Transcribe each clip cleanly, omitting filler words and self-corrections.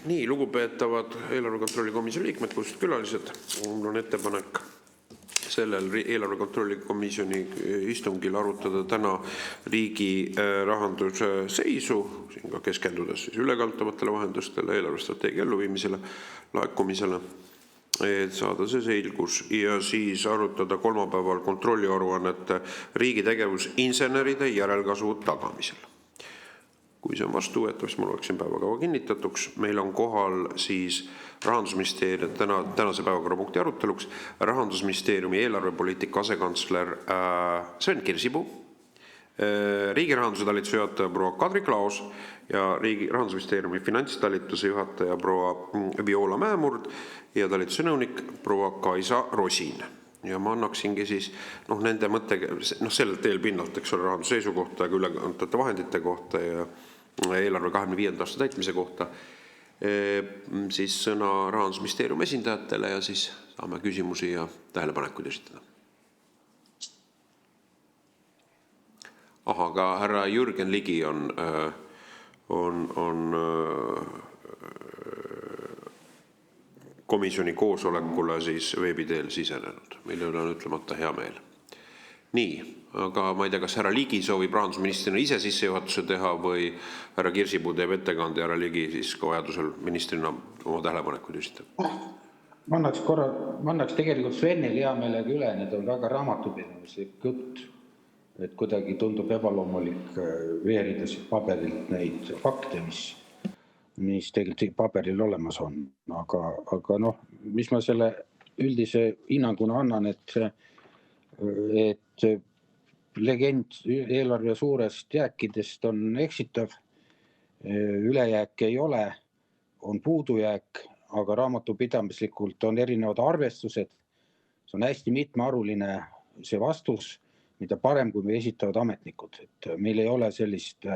Nii, lugupeetavad eelarvekontrolli komisjoni liikmed, kuulsad külalised, mul on ettepanek sellel eelarvekontrolli komisjoni istungil arutada täna riigi rahanduse seisu, siin ka keskendudes siis ülekantavatele vahendustele, eelarvestrateegia elluviimisele, laekumisele, et saada see selgus ja siis arutada kolmapäeval kontrolliaruannete riigi tegevus inseneride järelkasvu tagamisel. Kui see on vastuvõetav, siis mul oleksin päevakava kinnitatuks. Meil on kohal siis Rahandusministeeriumi tänase päevakorrapunkti aruteluks Rahandusministeeriumi eelarvepoliitika asekantsler Sven Kirsipuu, riigi rahanduse talituse juhataja proua Kadri Klaos ja Rahandusministeeriumi finantstalituse juhataja proua Viola Mäemurd ja talituse nõunik proua Kaisa Rosin. Ja ma annaksingi siis nende mõtte sellelt eelpinnalt, eks ole, rahanduse seisu kohta ja ülekantavate vahendite kohta ja eelarve 25. aasta täitmise kohta siis sõna Rahandusministeeriumi esindajatele ja siis saame küsimusi ja tähelepanekuid esitada. Aga härra Jürgen Ligi on komisjoni koosolekule siis veebiteel sisenenud. Meil on ütlemata hea meel. Nii, aga ma ei tea, kas härra Ligi soovib rahandusministrina ise sissejuhatuse teha või härra Kirsipuu teeb ettekande ja härra Ligi siis ka vajadusel ministrina oma tähelepanekuid esitab. Ma annaks tegelikult Svenil hea meelega üle, need on väga raamatupidamislik jutt, et kuidagi tundub ebaloomulik veerida siit paberilt neid fakte, mis tegelikult paberil olemas on. Aga mis ma selle üldise hinnanguna annan, et legend eelarve suurest jääkidest on eksitav, ülejääk ei ole, on puudujääk, aga raamatupidamislikult on erinevad arvestused. See on hästi mitmearuline see vastus, mida parem, kui me esitavad ametnikud. Et meil ei ole sellist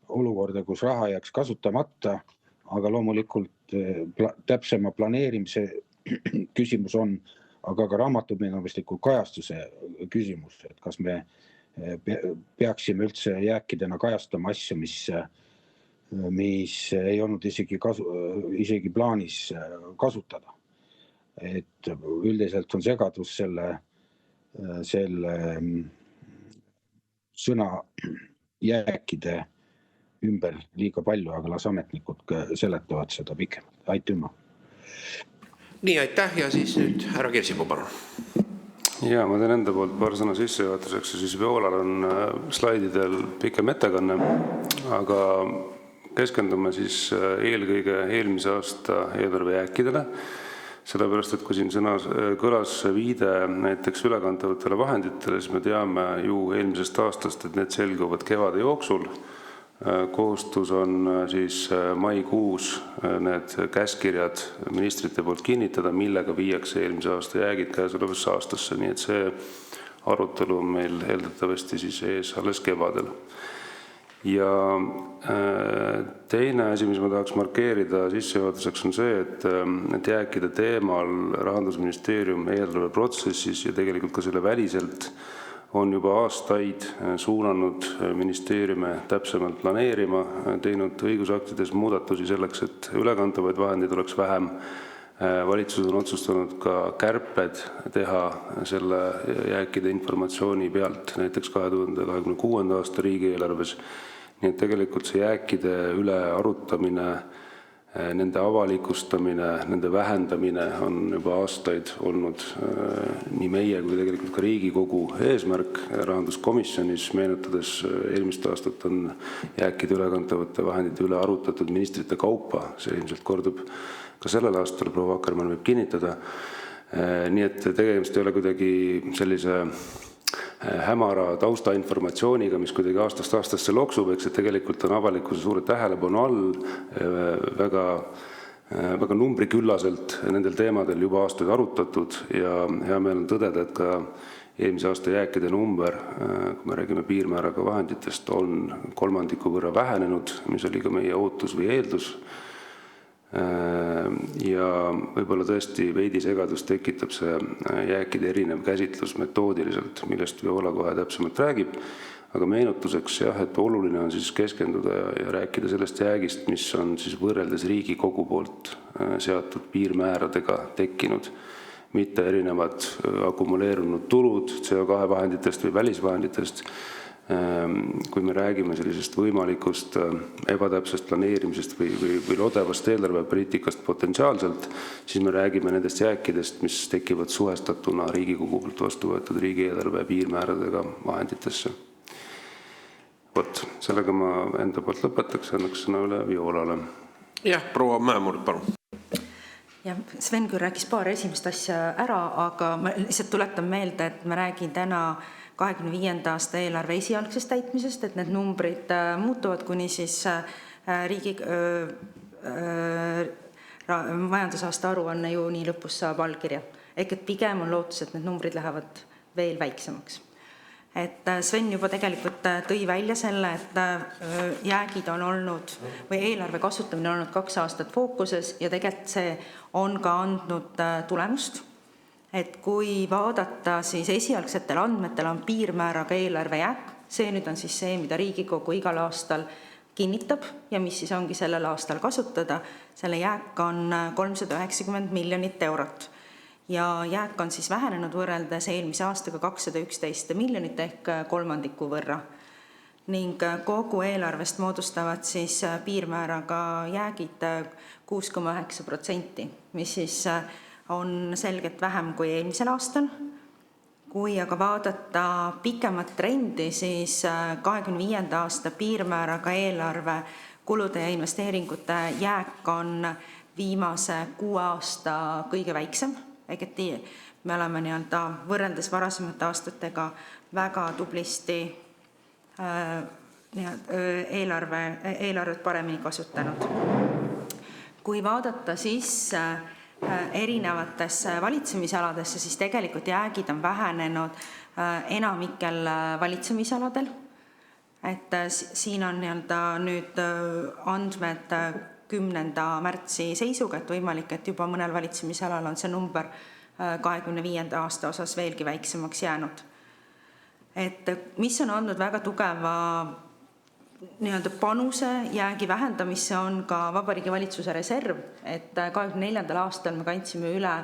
olukorda, kus raha jääks kasutamata, aga loomulikult täpsema planeerimise küsimus on, aga ka raamatupidamisliku kajastuse küsimus, et kas me peaksime üldse jääkidena kajastama asju, mis ei olnud isegi plaanis kasutada. Et üldiselt on segadus selle sõna jääkide ümber liiga palju, aga las ametnikud seletavad seda pikemalt. Aitüma. Nii, aitäh ja siis nüüd härra Kirsipuu, palun. Ja ma teen enda poolt paar sõna sissejuhatuseks ja siis Violal on slaididel pikem ettekanne, aga keskendume siis eelkõige eelmise aasta eelarve jääkidele, sellepärast, et kui siin kõlas viide näiteks ülekantavatele vahenditele, siis me teame ju eelmisest aastast, et need selguvad kevade jooksul. Kohustus on siis maikuus need käskirjad ministrite poolt kinnitada, millega viiakse eelmise aasta jäägid käesolevasse aastasse, nii et see arutelu on meil eeldatavasti siis ees alles kevadel. Ja teine asi, mis ma tahaks markeerida sissejuhatuseks on see, et jääkide teemal Rahandusministeerium eelarveprotsessis ja tegelikult ka selle väliselt on juba aastaid suunanud ministeeriume täpsemalt planeerima, teinud õigusaktides muudatusi selleks, et ülekantavaid vahendeid oleks vähem. Valitsus on otsustanud ka kärped teha selle jääkide informatsiooni pealt, näiteks 2026. aasta riigieelarves. Nii et tegelikult see jääkide üle arutamine, nende avalikustamine, nende vähendamine on juba aastaid olnud nii meie kui tegelikult ka Riigikogu eesmärk. Rahanduskomisjonis meenutades eelmist aastat on jääkide ülekantavate vahendite üle arutatud ministrite kaupa. See ilmselt kordub ka sellel aastal, proua Akkermann võib kinnitada. Nii et tegemist ei ole kuidagi sellise hämara taustainformatsiooniga, mis kuidagi aastast aastasse loksub, eks, et tegelikult on avalikkuse suure tähelepanu all väga numbriküllaselt nendel teemadel juba aastaid arutatud ja hea meel on tõdeda, et ka eelmise aasta jääkide number, kui me räägime piirmääraga vahenditest, on kolmandiku võrra vähenenud, mis oli ka meie ootus või eeldus. Ja võib-olla tõesti veidi segadust tekitab see jääkide erinev käsitlus metoodiliselt, millest Viola kohe täpsemalt räägib. Aga meenutuseks jah, et oluline on siis keskenduda ja rääkida sellest jäägist, mis on siis võrreldes Riigikogu poolt seatud piirmääradega tekkinud, mitte erinevad akumuleerunud tulud CO2 vahenditest või välisvahenditest. Kui me räägime sellisest võimalikust ebatäpsest planeerimisest või lodevast eelarvepoliitikast potentsiaalselt, siis me räägime nendest jääkidest, mis tekivad suhestatuna Riigikogu poolt vastu võetud riigieelarve piirmääradega vahenditesse. Vot, sellega ma enda poolt lõpetaks, annaks sõna üle Violale. Jah, proua Mäemurd, palun. Ja Sven küll rääkis paar esimest asja ära, aga ma lihtsalt tuletan meelde, et ma räägin täna 25. aasta eelarve esialgsest täitmisest, et need numbrid muutuvad, kuni siis riigi majandusaasta aruanne juuni lõpus saab allkirja. Ehk et pigem on lootus, et need numbrid lähevad veel väiksemaks. Et Sven juba tegelikult tõi välja selle, et jäägid on olnud või eelarve kasutamine on olnud 2 aastat fookuses ja tegelikult see on ka andnud tulemust. Et kui vaadata, siis esialgsetel andmetel on piirmääraga eelarve jääk. See nüüd on siis see, mida Riigikogu igal aastal kinnitab ja mis siis ongi sellel aastal kasutada. Selle jääk on 390 miljonit eurot. Ja jääk on siis vähenenud võrreldes eelmise aastaga 211 miljonit ehk kolmandiku võrra. Ning kogu eelarvest moodustavad siis piirmääraga jäägid 6,9%, mis siis on selgelt vähem kui eelmisel aastal. Kui aga vaadata pikemat trendi, siis 25. aasta piirmääraga eelarve kulude ja investeeringute jääk on viimase 6 aasta kõige väiksem. Ehk me oleme võrreldes varasemate aastatega väga tublisti eelarvet paremini kasutanud. Kui vaadata siis erinevatesse valitsemisaladesse, siis tegelikult jäägid on vähenenud enamikel valitsemisaladel. Et siin on nüüd andmed 10. märtsi seisuga, et võimalik, et juba mõnel valitsemisalal on see number 25. aasta osas veelgi väiksemaks jäänud. Et mis on andnud väga tugeva panuse jäägi vähendamisse on ka Vabariigi Valitsuse reserv, et 24. aastal me kandsime üle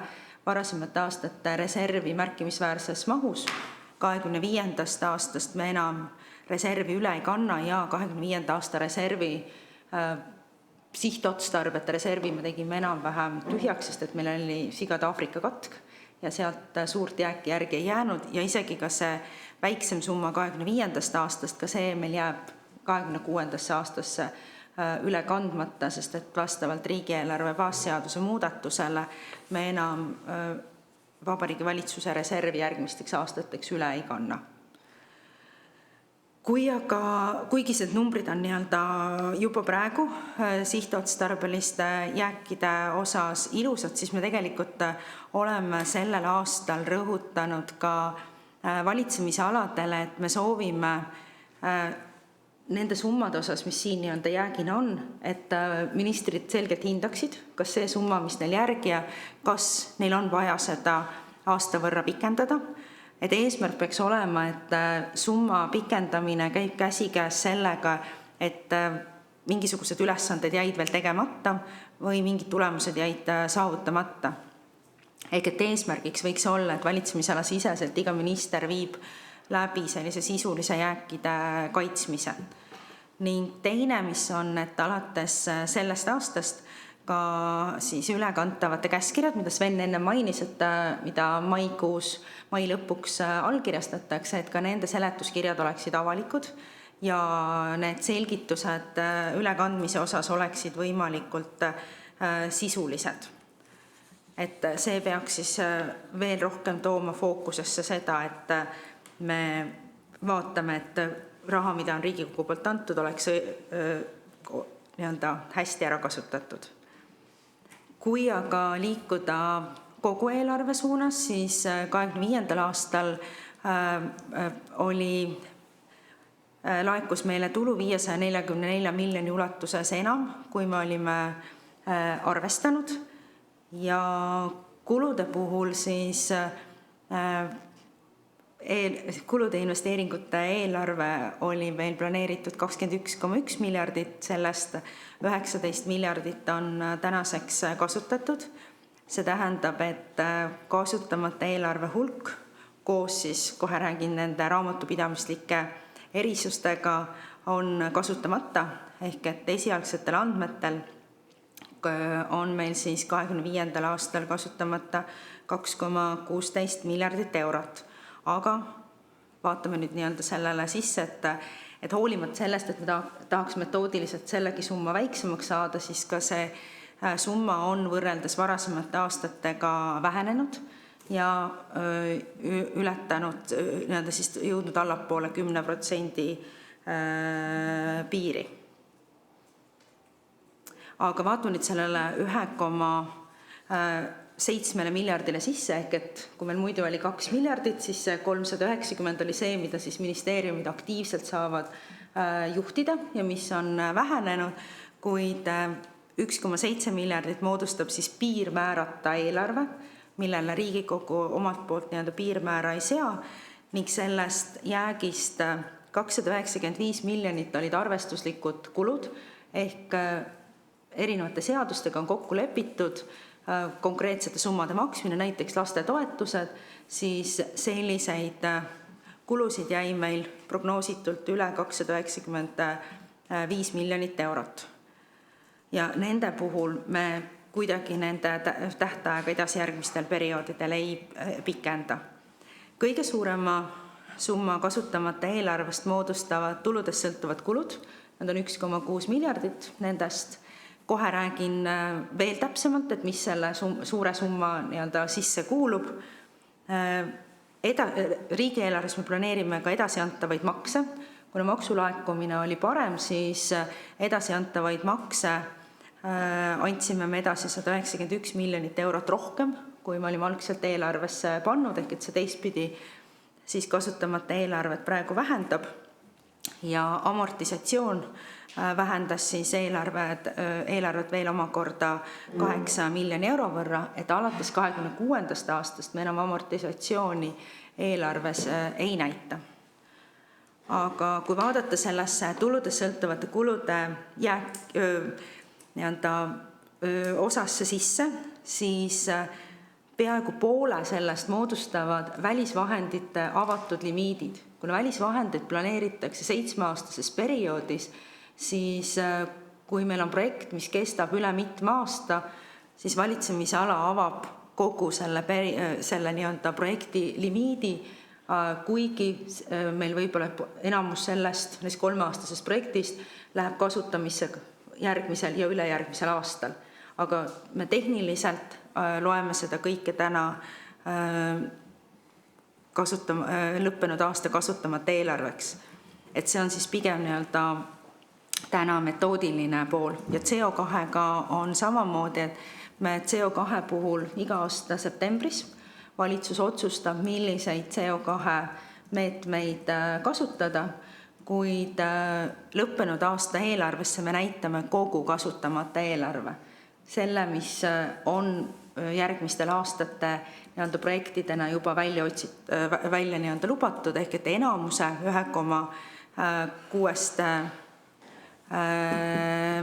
varasemate aastate reservi märkimisväärses mahus. 25. aastast me enam reservi üle ei kanna ja 25. aasta reservi sihtotstarbete reservi me tegime enam-vähem tühjaks, sest et meil oli sigade Aafrika katk ja sealt suurt jääki järgi ei jäänud ja isegi ka see väiksem summa 25. aastast, ka see meil jääb 26. aastasse üle kandmata, sest et vastavalt riigieelarve baasseaduse muudatusele me enam Vabariigi Valitsuse reservi järgmisteks aastateks üle ei kanna. Kuigi need numbrid on juba praegu sihtotstarbeliste jääkide osas ilusad, siis me tegelikult oleme sellel aastal rõhutanud ka valitsemisaladele, et me soovime nende summade osas, mis siin jäägina on, et ministrid selgelt hindaksid, kas see summa, mis neil järgi ja kas neil on vaja seda aasta võrra pikendada. Et eesmärk peaks olema, et summa pikendamine käib käsikäes sellega, et mingisugused ülesanded jäid veel tegemata või mingid tulemused jäid saavutamata. Ehk et eesmärgiks võiks olla, et valitsemisala siseselt iga minister viib läbi sellise sisulise jääkide kaitsmise. Ning teine, mis on, et alates sellest aastast ka siis ülekantavate käskirjad, mida Sven enne mainis, et mida mai lõpuks allkirjastatakse, et ka nende seletuskirjad oleksid avalikud ja need selgitused ülekandmise osas oleksid võimalikult sisulised. Et see peaks siis veel rohkem tooma fookusesse seda, et me vaatame, et raha, mida on Riigikogu poolt antud, oleks hästi ära kasutatud. Kui aga liikuda kogu eelarve suunas, siis 25. aastal laekus meile tulu 544 miljoni ulatuses enam, kui me olime arvestanud. Ja kulude puhul siis kulude investeeringute eelarve oli meil planeeritud 21,1 miljardit, sellest 19 miljardit on tänaseks kasutatud. See tähendab, et kasutamata eelarve hulk koos siis, kohe räägin nende raamatupidamislike erisustega, on kasutamata, ehk et esialgsetel andmetel on meil siis 2025. aastal kasutamata 2,16 miljardit eurot. Aga vaatame nüüd nii-öelda sellele sisse, et hoolimata sellest, et me tahaks metoodiliselt sellegi summa väiksemaks saada, siis ka see summa on võrreldes varasemate aastatega vähenenud ja ületanud, nii-öelda siis jõudnud allapoole 10% piiri. Aga vaatame nüüd sellele 1,7 miljardile sisse, ehk et kui meil muidu oli 2 miljardit, siis see 390 oli see, mida siis ministeeriumid aktiivselt saavad juhtida ja mis on vähenenud, kuid 1,7 miljardit moodustab siis piirmäärata eelarve, millele Riigikogu omalt poolt nii-öelda piirmäära ei sea, ning sellest jäägist 295 miljonit olid arvestuslikud kulud, ehk erinevate seadustega on kokku lepitud konkreetsete summade maksmine, näiteks lastetoetused, siis selliseid kulusid jäi meil prognoositult üle 295 miljonit eurot. Ja nende puhul me kuidagi nende tähtaega edasijärgmistel perioodidel ei pikenda. Kõige suurema summa kasutamata eelarvest moodustavad tuludest sõltuvad kulud, nad on 1,6 miljardit nendest. Kohe räägin veel täpsemalt, et mis selle suure summa nii-öelda sisse kuulub. Riigieelarves me planeerime ka edasiantavaid makse. Kuna maksulaekumine oli parem, siis edasiantavaid makse andsime me edasi 191 miljonit eurot rohkem, kui me olime algselt eelarvesse pannud, ehk et see teistpidi siis kasutamata eelarvet praegu vähendab ja amortisatsioon vähendas siis eelarvet veel omakorda 8 miljoni euro võrra, et alates 2026. aastast me enam amortisatsiooni eelarves ei näita. Aga kui vaadata sellesse tuludest sõltuvate kulude osasse sisse, siis peaaegu poole sellest moodustavad välisvahendite avatud limiidid. Kuna välisvahendeid planeeritakse 7-aastases perioodis, siis kui meil on projekt, mis kestab üle mitme aasta, siis valitsemisala avab kogu selle nii-öelda projekti limiidi, kuigi meil võib-olla enamus sellest 3-aastasest projektist läheb kasutamisse järgmisel ja ülejärgmisel aastal. Aga me tehniliselt loeme seda kõike täna lõppenud aasta kasutamata eelarveks. Et see on siis pigem nii-öelda täna metoodiline pool. Ja CO2-ga on samamoodi, et me CO2 puhul iga aasta septembris valitsus otsustab, milliseid CO2 meetmeid kasutada, kuid lõppenud aasta eelarvesse me näitame kogu kasutamata eelarve. Selle, mis on järgmistel aastate nii-öelda projektidena juba välja nii-öelda lubatud, ehk et enamuse 1,6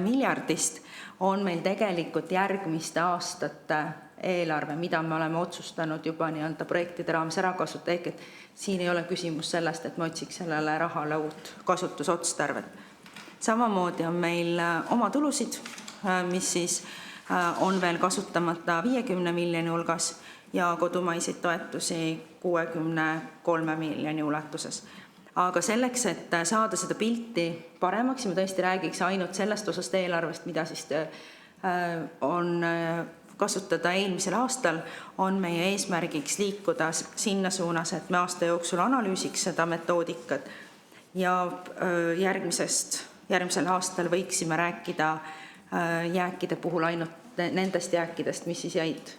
miljardist on meil tegelikult järgmiste aastate eelarve, mida me oleme otsustanud juba nii-öelda projektide raames ära kasutada, ehk et siin ei ole küsimus sellest, et me otsiks sellele rahale uut kasutusotstarvet. Samamoodi on meil oma tulusid, mis siis on veel kasutamata 50 miljoni hulgas ja kodumaiseid toetusi 63 miljoni ulatuses. Aga selleks, et saada seda pilti paremaks, me tõesti räägiks ainult sellest osast eelarvest, mida siis on kasutada eelmisel aastal, on meie eesmärgiks liikuda sinna suunas, et me aasta jooksul analüüsiks seda metoodikat ja järgmisel aastal võiksime rääkida jääkide puhul ainult nendest jääkidest, mis siis jäid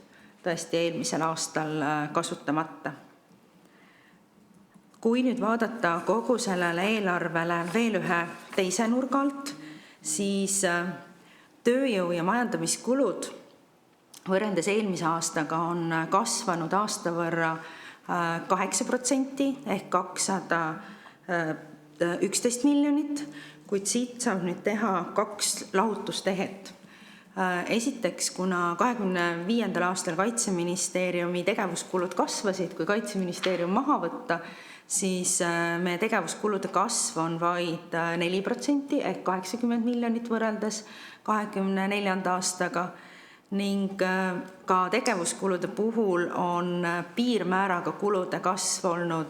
tõesti eelmisel aastal kasutamata. Kui nüüd vaadata kogu sellele eelarvele veel ühe teise nurga alt, siis tööjõu ja majandamiskulud võrreldes eelmise aastaga on kasvanud aasta võrra 8% ehk 211 miljonit, kuid siit saab nüüd teha 2 lahutustehet. Esiteks, kuna 2025. aastal Kaitseministeeriumi tegevuskulud kasvasid, kui Kaitseministeerium maha võtta, siis meie tegevuskulude kasv on vaid 4% ehk 80 miljonit võrreldes 2024. aastaga ning ka tegevuskulude puhul on piirmääraga kulude kasv olnud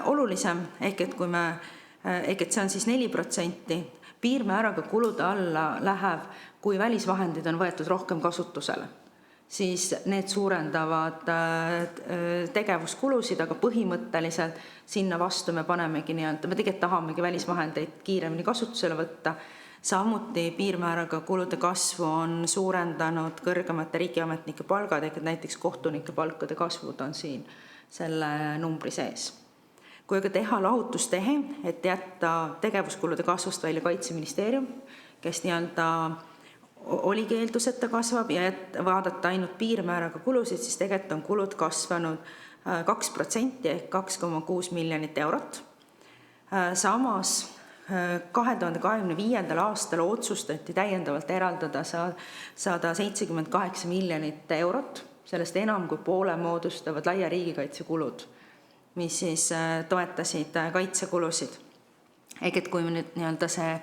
olulisem ehk et see on siis 4%. Piirmääraga kulude alla läheb, kui välisvahendid on võetud rohkem kasutusele, siis need suurendavad tegevuskulusid, aga põhimõtteliselt sinna vastu me panemegi me tegelikult tahamegi välisvahendeid kiiremini kasutusele võtta. Samuti piirmääraga kulude kasvu on suurendanud kõrgemate riigiametnike palgad, ehk näiteks kohtunike palkade kasvud on siin selle numbri sees. Kui aga teha lahutustehe, et jätta tegevuskulude kasvust välja Kaitseministeerium, kes oligi eeldus, et ta kasvab, ja vaadata ainult piirmääraga kulusid, siis tegelikult on kulud kasvanud 2% ehk 2,6 miljonit eurot. Samas 2025. aastal otsustati täiendavalt eraldada 178 miljonit eurot, sellest enam kui poole moodustavad laia riigikaitsekulud, mis siis toetasid kaitsekulusid. Ehk et kui nüüd see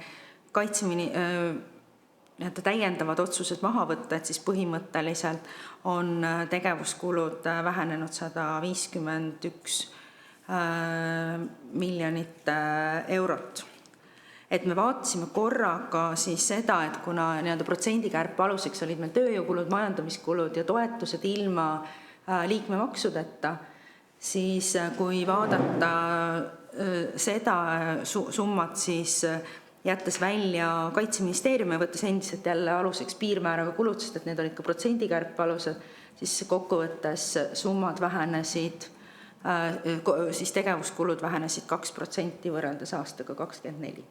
täiendavad otsused maha võtta, et siis põhimõtteliselt on tegevuskulud vähenenud 151 miljonit eurot. Et me vaatasime korraga siis seda, et kuna protsendikärpe aluseks olid meil tööjõukulud, majandamiskulud ja toetused ilma liikmemaksudeta, siis kui vaadata seda summat, siis jättes välja Kaitseministeeriumi ja võttes endiselt jälle aluseks piirmääraga kulud, sest et need olid ka protsendikärpe alused, siis kokkuvõttes summad vähenesid, siis tegevuskulud vähenesid 2% võrreldes aastaga 2024.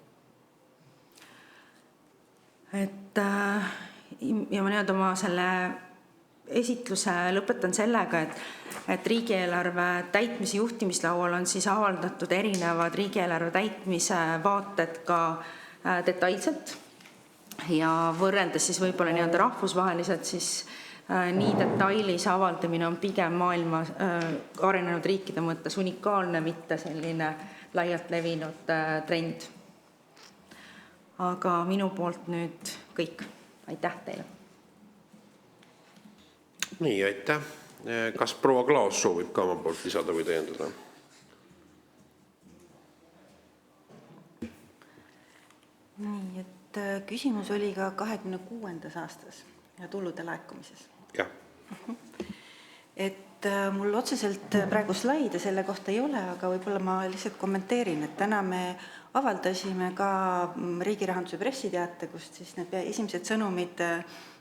Ja ma oma selle esitluse lõpetan sellega, et riigieelarve täitmise juhtimislaual on siis avaldatud erinevad riigieelarve täitmise vaated ka detailselt ja võrreldes siis võib-olla rahvusvaheliselt siis nii detailis avaldamine on pigem maailma arenenud riikide mõttes unikaalne, mitte selline laialt levinud trend. Aga minu poolt nüüd kõik. Aitäh teile! Nii, aitäh. Kas proua Klaas soovib ka oma poolt lisada või täiendada? Nii, et küsimus oli ka 26. aastas ja tulude laekumises. Jah. Et mul otseselt praegu slaide selle kohta ei ole, aga võib-olla ma lihtsalt kommenteerin, et täna me avaldasime ka riigirahanduse pressiteate, kust siis need esimesed sõnumid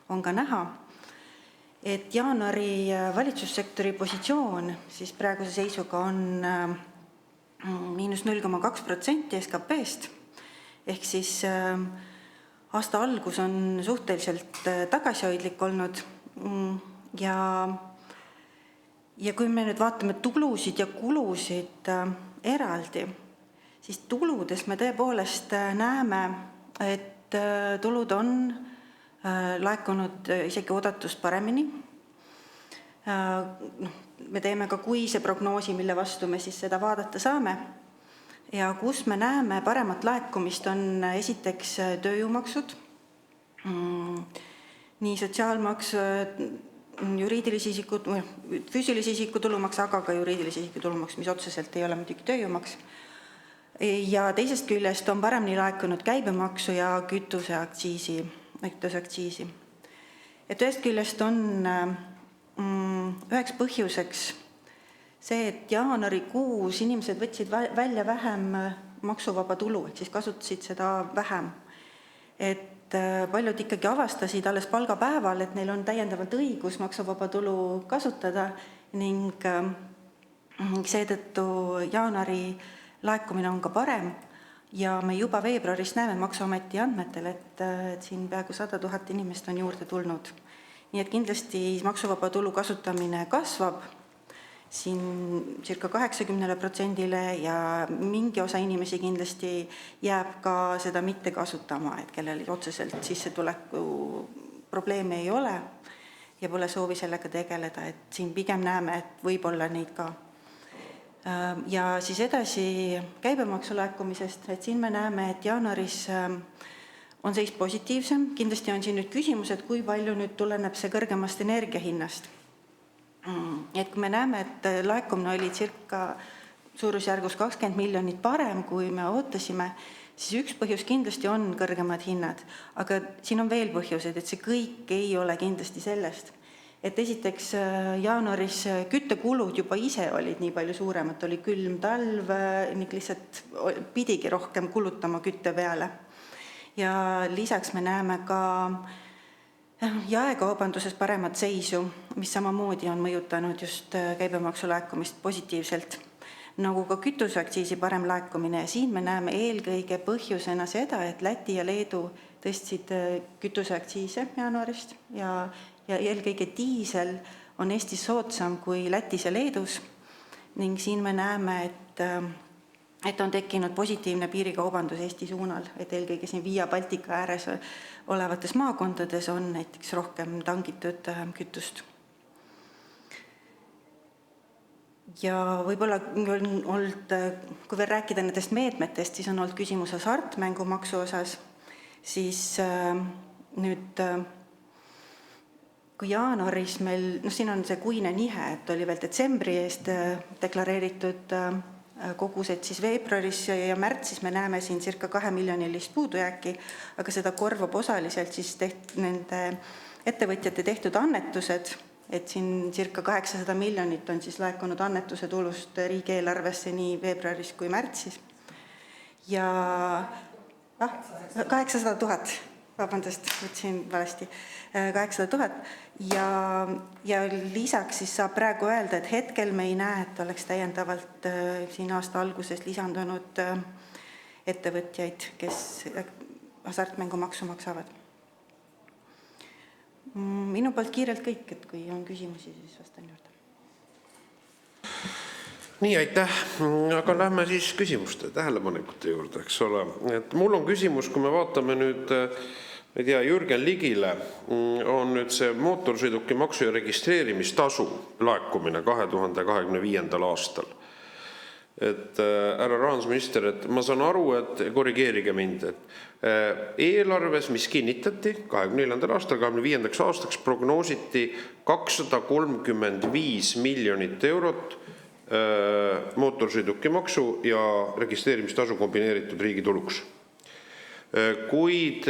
on ka näha, et jaanuari valitsussektori positsioon siis praeguse seisuga on -0,2% SKP-st, ehk siis aasta algus on suhteliselt tagasihoidlik olnud ja kui me nüüd vaatame tulusid ja kulusid eraldi, siis tuludes me tõepoolest näeme, et tulud on laekunud isegi oodatust paremini. Me teeme ka kuise prognoosi, mille vastu me siis seda vaadata saame. Ja kus me näeme paremat laekumist on esiteks tööjõumaksud, nii sotsiaalmaks, juriidilisi isikud, füüsilisi isiku tulumaks, aga ka juriidilisi isiku tulumaks, mis otseselt ei ole muidugi tööjõumaks. Ja teisest küljest on paremini laekunud käibemaksu ja kütuseaktsiisi. Et ühest küljest on üheks põhjuseks see, et jaanuarikuus inimesed võtsid välja vähem maksuvaba tulu, et siis kasutasid seda vähem. Et paljud ikkagi avastasid alles palgapäeval, et neil on täiendavalt õigus maksuvaba tulu kasutada ning seetõttu jaanuari laekumine on ka parem ja me juba veebruaris näeme Maksuameti andmetel, et siin peaaegu 100 000 inimest on juurde tulnud. Nii et kindlasti maksuvaba tulu kasutamine kasvab. siin circa 80%-le ja mingi osa inimesi kindlasti jääb ka seda mitte kasutama, et kellel otseselt sissetuleku probleeme ei ole ja pole soovi sellega tegeleda, et siin pigem näeme, et võib-olla neid ka. Ja siis edasi käibemaksu laekumisest, et siin me näeme, et jaanuaris on seis positiivsem. Kindlasti on siin nüüd küsimus, et kui palju nüüd tuleneb see kõrgemast energiahinnast. Et kui me näeme, et laekumine oli circa suurusjärgus 20 miljonit parem, kui me ootasime, siis üks põhjus kindlasti on kõrgemad hinnad. Aga siin on veel põhjused, et see kõik ei ole kindlasti sellest. Et esiteks jaanuaris küttekulud juba ise olid nii palju suuremad, oli külm talv, ning lihtsalt pidigi rohkem kulutama kütte peale. Ja lisaks me näeme ka jaekaubanduses paremat seisu, mis samamoodi on mõjutanud just käibemaksu laekumist positiivselt, nagu ka kütuseaktsiisi parem laekumine. Ja siin me näeme eelkõige põhjusena seda, et Läti ja Leedu tõstsid kütuseaktsiise jaanuarist ja eelkõige diisel on Eestis soodsam kui Lätis ja Leedus ning siin me näeme, et on tekkinud positiivne piirikaubandus Eesti suunal, et eelkõige siin Via Baltica ääres olevates maakondades on näiteks rohkem tangitud kütust. Ja võib-olla on olnud, kui veel rääkida nendest meetmetest, siis on olnud küsimus hasartmängumaksu osas, siis nüüd kui jaanuaris meil, siin on see kuine nihe, et oli veel detsembri eest deklareeritud kogused, siis veebruaris ja märtsis me näeme siin circa 2 miljonilist puudujääki, aga seda korvab osaliselt siis nende ettevõtjate tehtud annetused, et siin circa 800 miljonit on siis laekunud annetuse tulust riigieelarvesse nii veebruaris kui märtsis. Ja 800 000, vabandust, võtsin valesti, 800 000 ja lisaks siis saab praegu öelda, et hetkel me ei näe, et oleks täiendavalt siin aasta alguses lisandunud ettevõtjaid, kes hasartmängumaksu maksavad. Minu poolt kiirelt kõik, et kui on küsimusi, siis vastan juurde. Nii, aitäh. Aga lähme siis küsimuste, tähelepanekute juurde, eks ole. Et mul on küsimus, kui me vaatame nüüd ei tea, Jürgen Ligile on nüüd see mootorsõiduki maksu ja registreerimistasu laekumine 2025. aastal. Et härra rahandusminister, et ma saan aru, et korrigeerige mind, et eelarves, mis kinnitati 24. aastal, 25. aastaks prognoositi 235 miljonit eurot mootorsõiduki maksu ja registreerimistasu kombineeritud riigi tuluks. Kuid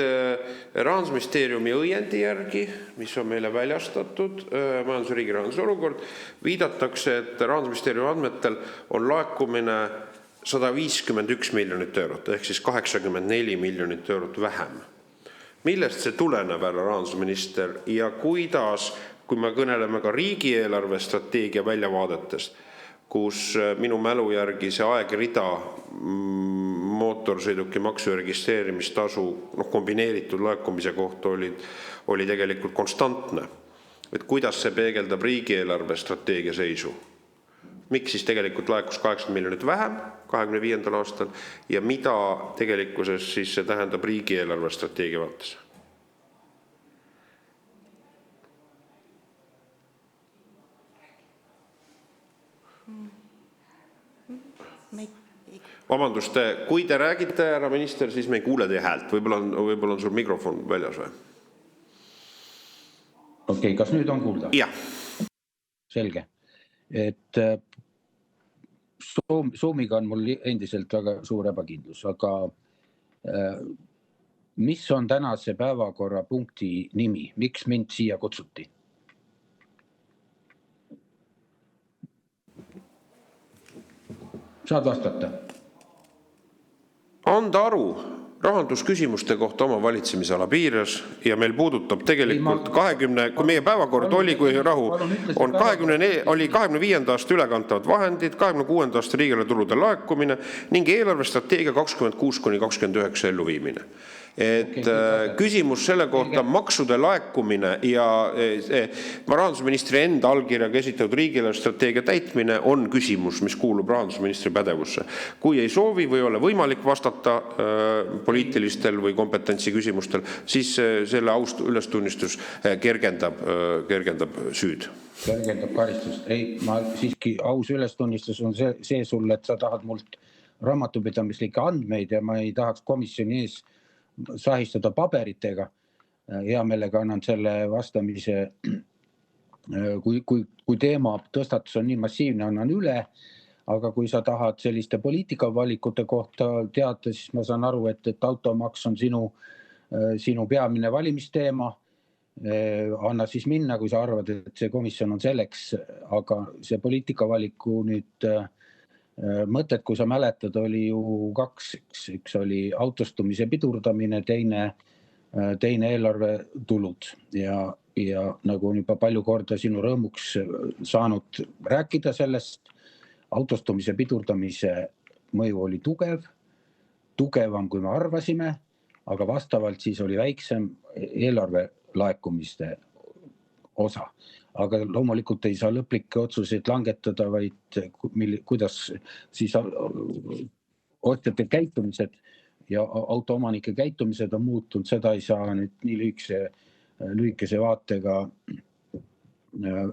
Rahandusministeeriumi õiendi järgi, mis on meile väljastatud, majandus- ja riigi rahanduse olukord, viidatakse, et Rahandusministeeriumi andmetel on laekumine 151 miljonit eurot, ehk siis 84 miljonit eurot vähem. Millest see tuleneb, härra rahandusminister, ja kuidas, kui me kõneleme ka riigieelarve strateegia väljavaadetest, kus minu mälu järgi see aegrida mootorsõiduki maksu ja registreerimistasu kombineeritud laekumise kohta oli tegelikult konstantne. Et kuidas see peegeldab riigieelarve strateegia seisu? Miks siis tegelikult laekus 80 miljonit vähem 25. aastal ja mida tegelikkuses siis see tähendab riigieelarve strateegia vaates? Vabandust, kui te räägite, härra minister, siis me ei kuule teie häält. Võib-olla on sul mikrofon väljas või? Okei, kas nüüd on kuulda? Jah. Selge. Et Zoomiga on mul endiselt väga suur ebakindlus, aga mis on tänase päevakorrapunkti nimi? Miks mind siia kutsuti? Saad vastata? Anda aru rahandusküsimuste kohta oma valitsemisala piires ja meil puudutab tegelikult 20, kui meie päevakord oli, kui rahu, on 25. aasta ülekantavad vahendid, 26. aasta riigieelarve tulude laekumine ning eelarvestrateegia 26–29 elluviimine. Küsimus selle kohta maksude laekumine ja rahandusministri enda allkirjaga esitatud riigieelarve strateegia täitmine on küsimus, mis kuulub rahandusministri pädevusse. Kui ei soovi või ole võimalik vastata poliitilistel või kompetentsi küsimustel, siis selle aust ülestunnistus kergendab süüd. Kergendab karistust. Ei, ma siiski aus ülestunnistus on see sulle, et sa tahad mult raamatupidamislikke andmeid ja ma ei tahaks komisjoni ees sahistada paberitega. Hea meelega annan selle vastamise, kui teema tõstatus on nii massiivne, annan üle, aga kui sa tahad selliste poliitikavalikute kohta teada, siis ma saan aru, et automaks on sinu peamine valimisteema. Anna siis minna, kui sa arvad, et see komisjon on selleks, aga see poliitikavaliku nüüd mõtted, kui sa mäletad, oli ju kaks. Üks oli autostumise pidurdamine, teine eelarvetulud ja nagu on juba palju korda sinu rõõmuks saanud rääkida sellest, autostumise pidurdamise mõju oli tugevam kui me arvasime, aga vastavalt siis oli väiksem eelarve laekumiste osa. Aga loomulikult ei saa lõplikke otsuseid langetada, vaid kuidas siis ostjate käitumised ja autoomanike käitumised on muutunud, seda ei saa nüüd nii lühikese vaatega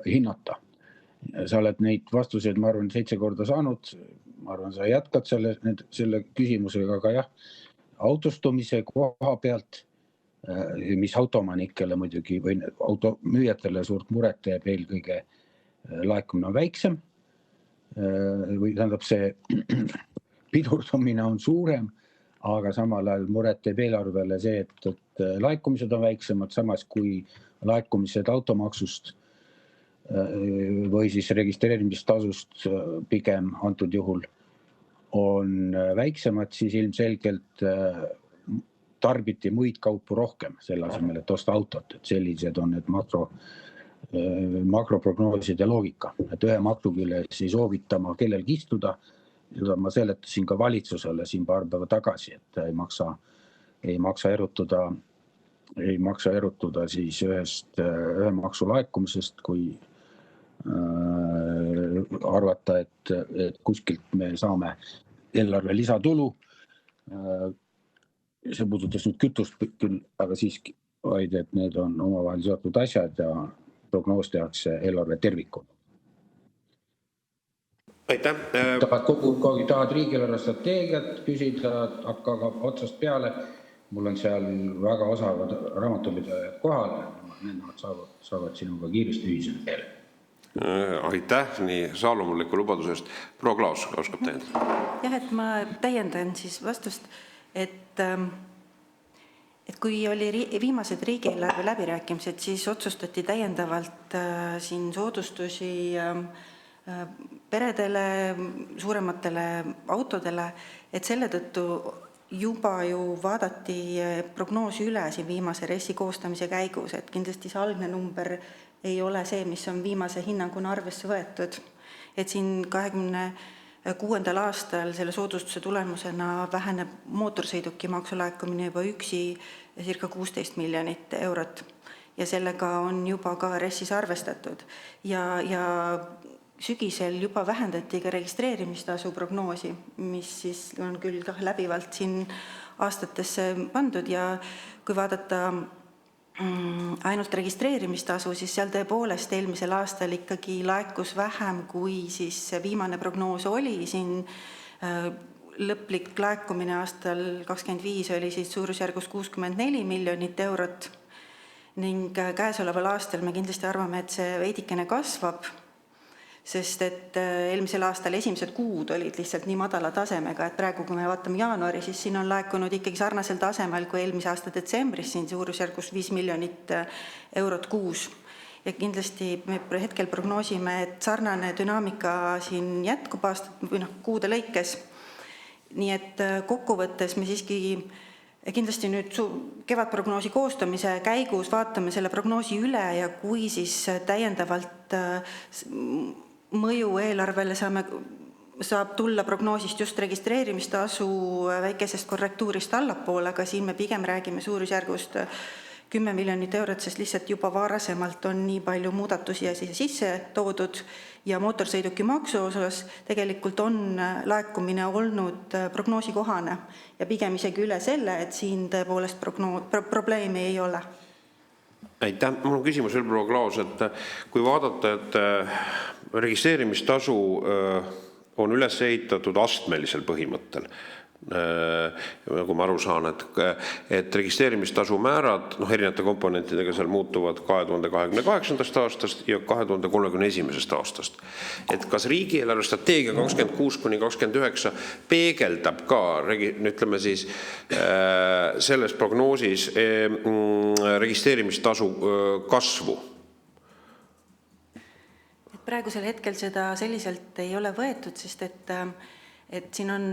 hinnata. Sa oled neid vastuseid, ma arvan, 7 korda saanud. Ma arvan, sa jätkad selle küsimusega, aga jah, autostumise koha pealt, mis autoomanikele muidugi või automüüjatele suurt muret teeb, eelkõige laekumine on väiksem või tähendab see pidurdumine on suurem, aga samal ajal muret teeb eelarvele see, et laekumised on väiksemad, samas kui laekumised automaksust või siis registreerimistasust pigem antud juhul on väiksemad, siis ilmselgelt tarbiti muid kaupu rohkem selle asemel, et osta autot. Et sellised on need makroprognooside loogika. Et ühe maksu küljes ei soovita ma kellelgi istuda. Seda ma seletasin ka valitsusele siin paar päeva tagasi, et ei maksa erutuda siis ühe maksu laekumisest, kui arvata, et kuskilt me saame eelarve lisatulu. See puudutas nüüd kütust küll, aga siiski vaid, et need on omavahel seotud asjad ja prognoos tehakse eelarve tervikuna. Aitäh. Tahad riigieelarve strateegiat küsida, aga otsast peale. Mul on seal väga osavad raamatupidajad kohal. Nemad saavad sinuga kiiresti ühisele teele. Aitäh nii saalomuliku lubadusest. Proua Klaas, oskab täiendada? Jah, et ma täiendan siis vastust, et kui oli viimased riigieelarve läbirääkimised, siis otsustati täiendavalt siin soodustusi peredele, suurematele autodele, et selle tõttu juba ju vaadati prognoosi üle siin viimase RES-i koostamise käigus, et kindlasti see algne number ei ole see, mis on viimase hinnanguna arvesse võetud. Et siin 2026. aastal selle soodustuse tulemusena väheneb mootorsõiduki maksulaekumine juba üksi circa 16 miljonit eurot. Ja sellega on juba ka RES-is arvestatud. Ja sügisel juba vähendati ka registreerimistasu prognoosi, mis siis on küll ka läbivalt siin aastatesse pandud ja kui vaadata ainult registreerimistasu, siis seal tõepoolest eelmisel aastal ikkagi laekus vähem, kui siis viimane prognoos oli. Siin lõplik laekumine aastal 2025 oli siis suurusjärgus 64 miljonit eurot ning käesoleval aastal me kindlasti arvame, et see veidikene kasvab, sest et eelmisel aastal esimesed kuud olid lihtsalt nii madala tasemega, et praegu, kui me vaatame jaanuari, siis siin on laekunud ikkagi sarnasel tasemel kui eelmise aasta detsembris, siin suurusjärgus 5 miljonit eurot kuus. Ja kindlasti me hetkel prognoosime, et sarnane dünaamika siin jätkub kuude lõikes. Nii et kokkuvõttes me siiski kindlasti nüüd kevadprognoosi koostamise käigus vaatame selle prognoosi üle ja kui siis täiendavalt mõju eelarvele saame saab tulla prognoosist just registreerimistasu väikesest korrektuurist allapoole, aga siin me pigem räägime suurusjärgust 10 miljonit eurot, sest lihtsalt juba varasemalt on nii palju muudatusi ja sisse toodud ja mootorsõidukimaksu osas tegelikult on laekumine olnud prognoosikohane ja pigem isegi üle selle, et siin tõepoolest probleemi ei ole. Aitäh. Mul on küsimus veel, proua Klaas, et kui vaadata, et registreerimistasu on üles ehitatud astmelisel põhimõttel, nagu ma aru saan, et registreerimistasu määrad erinevate komponentidega seal muutuvad 2028. aastast ja 2031. aastast. Et kas riigieelarve strateegia 26–29 peegeldab ka, ütleme siis, selles prognoosis registreerimistasu kasvu? Praegusel hetkel seda selliselt ei ole võetud, sest et siin on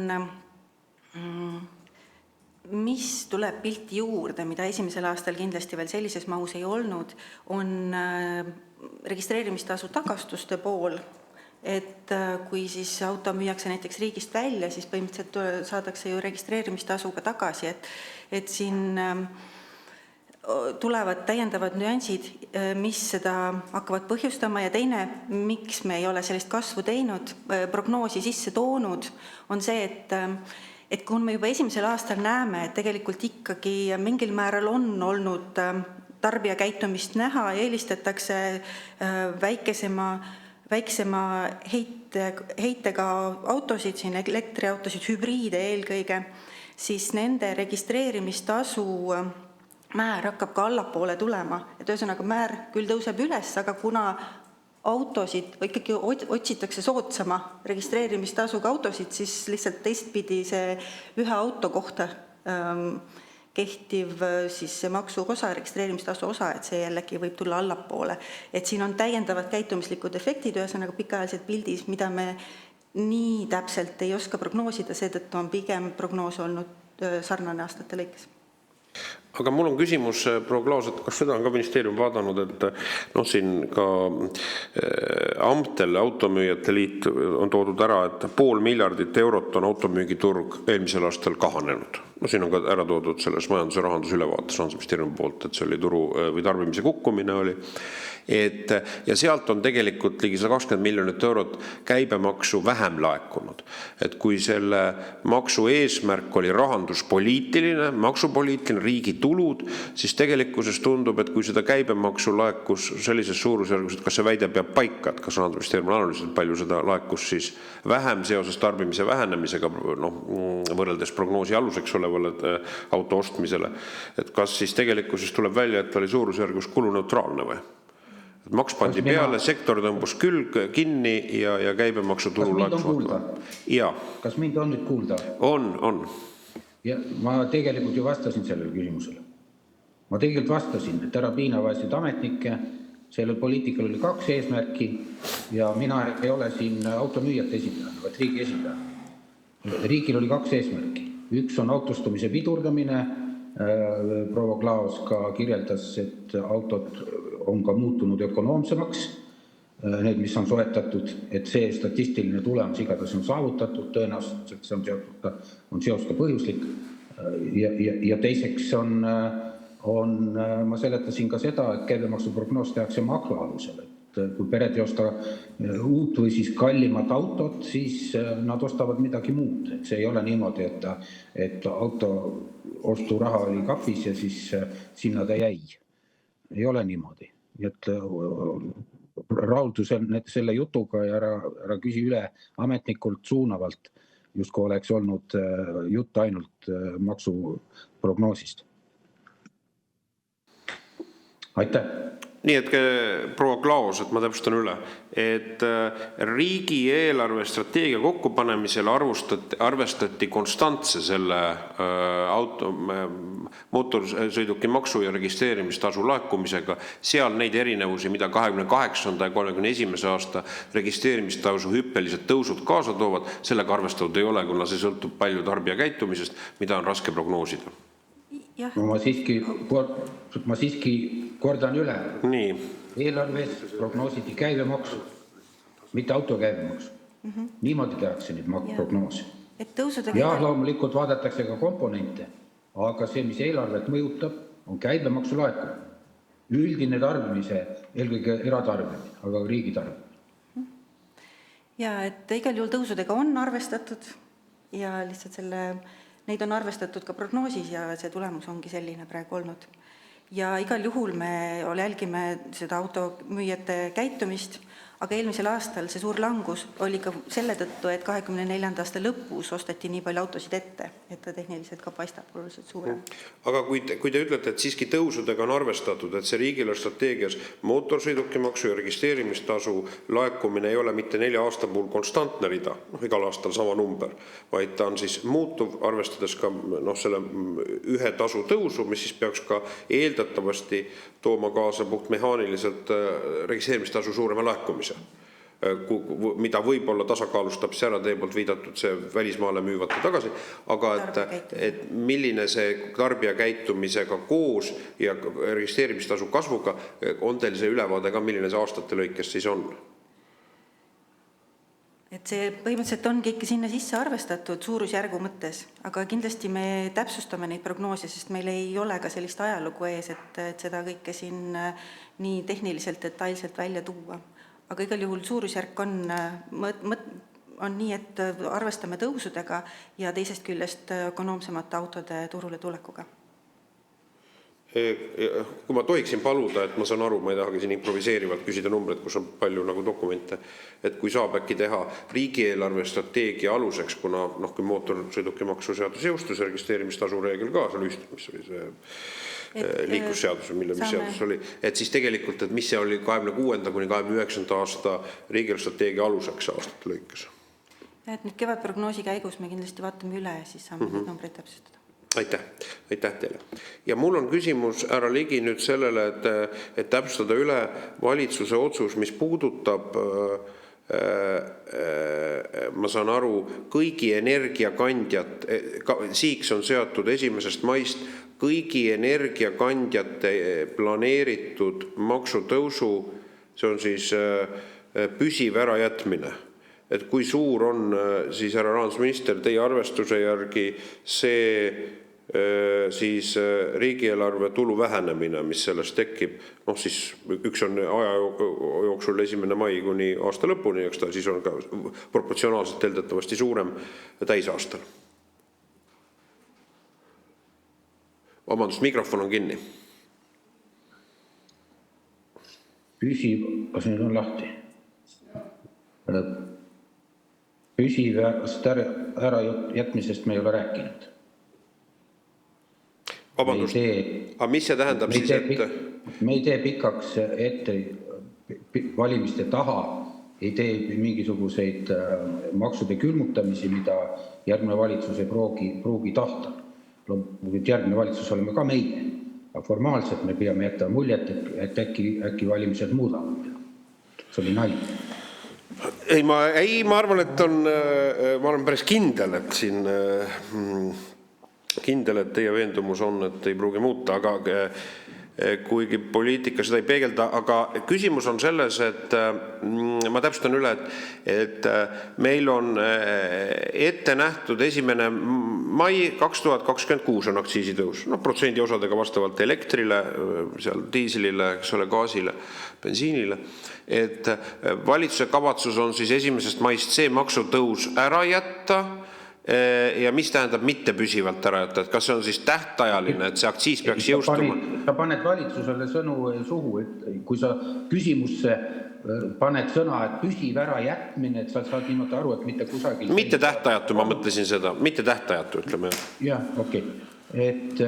mis tuleb pilti juurde, mida esimesel aastal kindlasti veel sellises mahus ei olnud, on registreerimistasu tagastuste pool, et kui siis auto müüakse näiteks riigist välja, siis põhimõtteliselt saadakse ju registreerimistasuga tagasi, et siin tulevad täiendavad nüansid, mis seda hakkavad põhjustama ja teine, miks me ei ole sellist kasvu teinud, prognoosi sisse toonud, on see, et kui me juba esimesel aastal näeme, et tegelikult ikkagi mingil määral on olnud tarbija käitumist näha ja eelistatakse väiksema heitega autosid, siin elektriautosid, hübriide eelkõige, siis nende registreerimistasu määr hakkab ka allapoole tulema. Et ühesõnaga määr küll tõuseb üles, aga kuna autosid või ikkagi otsitakse soodsama registreerimistasuga autosid, siis lihtsalt teistpidi see ühe auto kohta kehtiv siis see maksu osa, registreerimistasu osa, et see jällegi võib tulla allapoole. Et siin on täiendavad käitumislikud efektid, ühesõnaga pikaajaliselt pildis, mida me nii täpselt ei oska prognoosida, seetõttu on pigem prognoos olnud sarnane aastate lõikes. Aga mul on küsimus, proua Klaas, et kas seda on ka ministeerium vaadanud, et siin ka Amtel, automüüjate liit on toodud ära, et 500 miljardit eurot on automüügiturg eelmisel aastal kahanenud. Siin on ka ära toodud selles majandus- ja rahandusülevaates Rahandusministeeriumi poolt, et see oli turu või tarbimise kukkumine oli. Ja sealt on tegelikult ligi 120 miljonit eurot käibemaksu vähem laekunud. Et kui selle maksu eesmärk oli rahanduspoliitiline, maksupoliitiline, riigi tulud, siis tegelikkuses tundub, et kui seda käibemaksu laekus sellises suurusjärgus, et kas see väide peab paika, et kas Rahandusministeerium on analüüsinud, palju seda laekus siis vähem seoses tarbimise vähenemisega, võrreldes prognoosi aluseks olevale auto ostmisele, et kas siis tegelikkuses tuleb välja, et oli suurusjärgus kuluneutraalne või? Maks pandi peale, sektor tõmbus külg kinni ja käibemaksu tulu laekus. Kas mind on nüüd kuulda? On. Ja ma tegelikult ju vastasin sellele küsimusele. Ma tegelikult vastasin, et ära piina vaesed ametnikke, sellel poliitikal oli 2 eesmärki ja mina ei ole siin automüüjate esindaja, vaid riigi esindaja. Riigil oli 2 eesmärki. Üks on autostumise pidurdamine, proua Klaas ka kirjeldas, et autod on ka muutunud ökonoomsemaks, need, mis on soetatud, et see statistiline tulemus igatahes on saavutatud, tõenäoliselt see on seos ka põhjuslik. Ja teiseks on, ma seletasin ka seda, et käibemaksuprognoos tehakse makroalusel, et kui pered ei osta uut või siis kallimat autot, siis nad ostavad midagi muud. Et see ei ole niimoodi, et auto osturaha oli kapis ja siis sinna ta jäi. Ei ole niimoodi. Et rauldu selle jutuga ja ära küsi üle ametnikult suunavalt, justkui oleks olnud jutt ainult maksuprognoosist. Aitäh! Nii, et proua Klaas, et ma täpsustan üle, et riigieelarve strateegia kokkupanemisel arvestati konstantse selle mootorsõiduki maksu ja registreerimistasu laekumisega, seal neid erinevusi, mida 28. ja 31. aasta registreerimistasu hüppelised tõusud kaasa toovad, sellega arvestatud ei ole, kuna see sõltub palju tarbija käitumisest, mida on raske prognoosida. No, ma siiski kordan üle. Nii. Eelarves prognoositi käibemaksu, mitte autokäibemaksu. Niimoodi tehakse nüüd prognoose. Et tõusudega Ja loomulikult vaadatakse ka komponente, aga see, mis eelarvet mõjutab, on käibemaksu laekumine. Üldine tarbimise, eelkõige eratarbimine, aga ka riigi tarbimine. ja et igal juhul tõusudega on arvestatud ja lihtsalt neid on arvestatud ka prognoosis ja see tulemus ongi selline praegu olnud. Ja igal juhul me jälgime seda automüüjate käitumist, aga eelmisel aastal see suur langus oli ka selle tõttu, et 24. aasta lõpus osteti nii palju autosid ette, et ta tehniliselt ka paistab oluliselt suurem. Aga kui te ütlete, et siiski tõusudega on arvestatud, et see riigile strateegias mootorsõidukimaksu ja registreerimistasu laekumine ei ole mitte 4 aasta puhul konstantne rida, igal aastal sama number, vaid ta on siis muutuv, arvestades ka selle ühe tasu tõusu, mis siis peaks ka eeldatavasti tooma kaasa puhtmehaaniliselt registreerimistasu suurema laekumise, mida võib-olla tasakaalustab see ära teie poolt viidatud see välismaale müüvate tagasi, aga et milline see tarbija käitumisega koos ja registreerimistasu kasvuga, on teil see ülevaade ka, milline see aastate lõikes siis on? Et see põhimõtteliselt ongi ikka sinna sisse arvestatud suurusjärgu mõttes, aga kindlasti me täpsustame neid prognoose, sest meil ei ole ka sellist ajalugu ees, et seda kõike siin nii tehniliselt detailselt välja tuua. Aga igal juhul suurusjärk on nii, et arvestame tõusudega ja teisest küljest ökonoomsemate autode turule tulekuga. Kui ma tohiksin paluda, et ma saan aru, ma ei tahagi siin improviseerivalt küsida numbreid, kus on palju dokumente, et kui saab äkki teha riigieelarve strateegia aluseks, kuna kui mootorsõidukimaksu seadus jõustus, registreerimistasu reegel ka, mis oli see liiklusseadus, mis seadus oli, et siis tegelikult, et mis see oli 26. kuni 29. aasta riigieelarve strateegia aluseks aastate lõikes? Et nüüd kevadprognoosi käigus me kindlasti vaatame üle ja siis saame neid numbreid täpsustada. Aitäh teile. Ja mul on küsimus, härra Ligi, nüüd sellele, et täpsustada üle valitsuse otsus, mis puudutab, ma saan aru, kõigi energiakandjad, siiks on seatud 1. maist kõigi energiakandjate planeeritud maksutõusu, see on siis püsiv ärajätmine. Et kui suur on siis härra rahandusminister teie arvestuse järgi see siis riigieelarve tulu vähenemine, mis sellest tekib, siis üks on aja jooksul 1. mai kuni aasta lõpuni, eks ta siis on ka proportsionaalselt eeldatavasti suurem täisaastal. Vabandust, mikrofon on kinni. Kas nüüd on lahti? Püsivast ära jätmisest me ei ole rääkinud. Vabandust, aga mis see tähendab siis, et me ei tee pikaks ette valimiste taha, ei tee mingisuguseid maksude külmutamisi, mida järgmine valitsus ei pruugi tahta. Järgmine valitsus oleme ka meie, aga formaalselt me peame jätta muljet, et äkki valimised muudavad. See oli nali. Ei, ma arvan, et ma olen päris kindel, et siin et teie veendumus on, et ei pruugi muuta, aga kuigi poliitika seda ei peegelda, aga küsimus on selles, et ma täpsustan üle, et meil on ette nähtud 1. mai 2026 on aktsiisitõus, protsendi osadega vastavalt elektrile, seal diislile, eks ole, gaasile, bensiinile, et valitsuse kavatsus on siis 1. maist see maksutõus ära jätta. Ja mis tähendab mitte püsivalt ära jätta, et kas see on siis tähtajaline, et see aktsiis peaks jõustuma? Sa paned valitsusele sõnu suhu, et kui sa küsimusse paned sõna, et püsiv ära jätmine, et sa saad niimoodi aru, et mitte kusagil... Mitte tähtajatu, ma mõtlesin seda, mitte tähtajatu, ütleme. Jah, okei. Et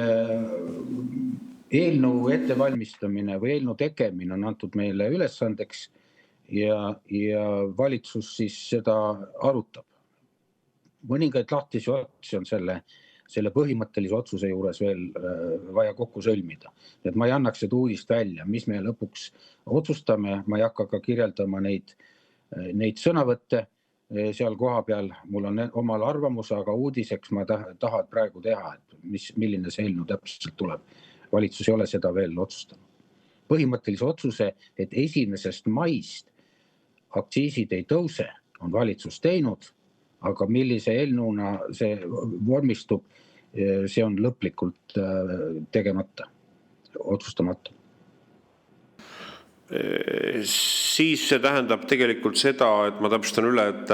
eelnõu ettevalmistamine või eelnõu tegemine on antud meile ülesandeks ja valitsus siis seda arutab. Mõningaid lahtisi otsi on selle põhimõttelise otsuse juures veel vaja kokku sõlmida. Et ma ei annaks seda uudist välja, mis me lõpuks otsustame, ma ei hakka ka kirjeldama neid sõnavõtte seal koha peal. Mul on omal arvamus, aga uudiseks ma tahan praegu teha, et milline see eelnõu täpselt tuleb. Valitsus ei ole seda veel otsustanud. Põhimõttelise otsuse, et 1. maist aktsiisid ei tõuse, on valitsus teinud, aga millise eelnõuna see vormistub, see on lõplikult tegemata, otsustamata. Siis see tähendab tegelikult seda, et ma täpsustan üle, et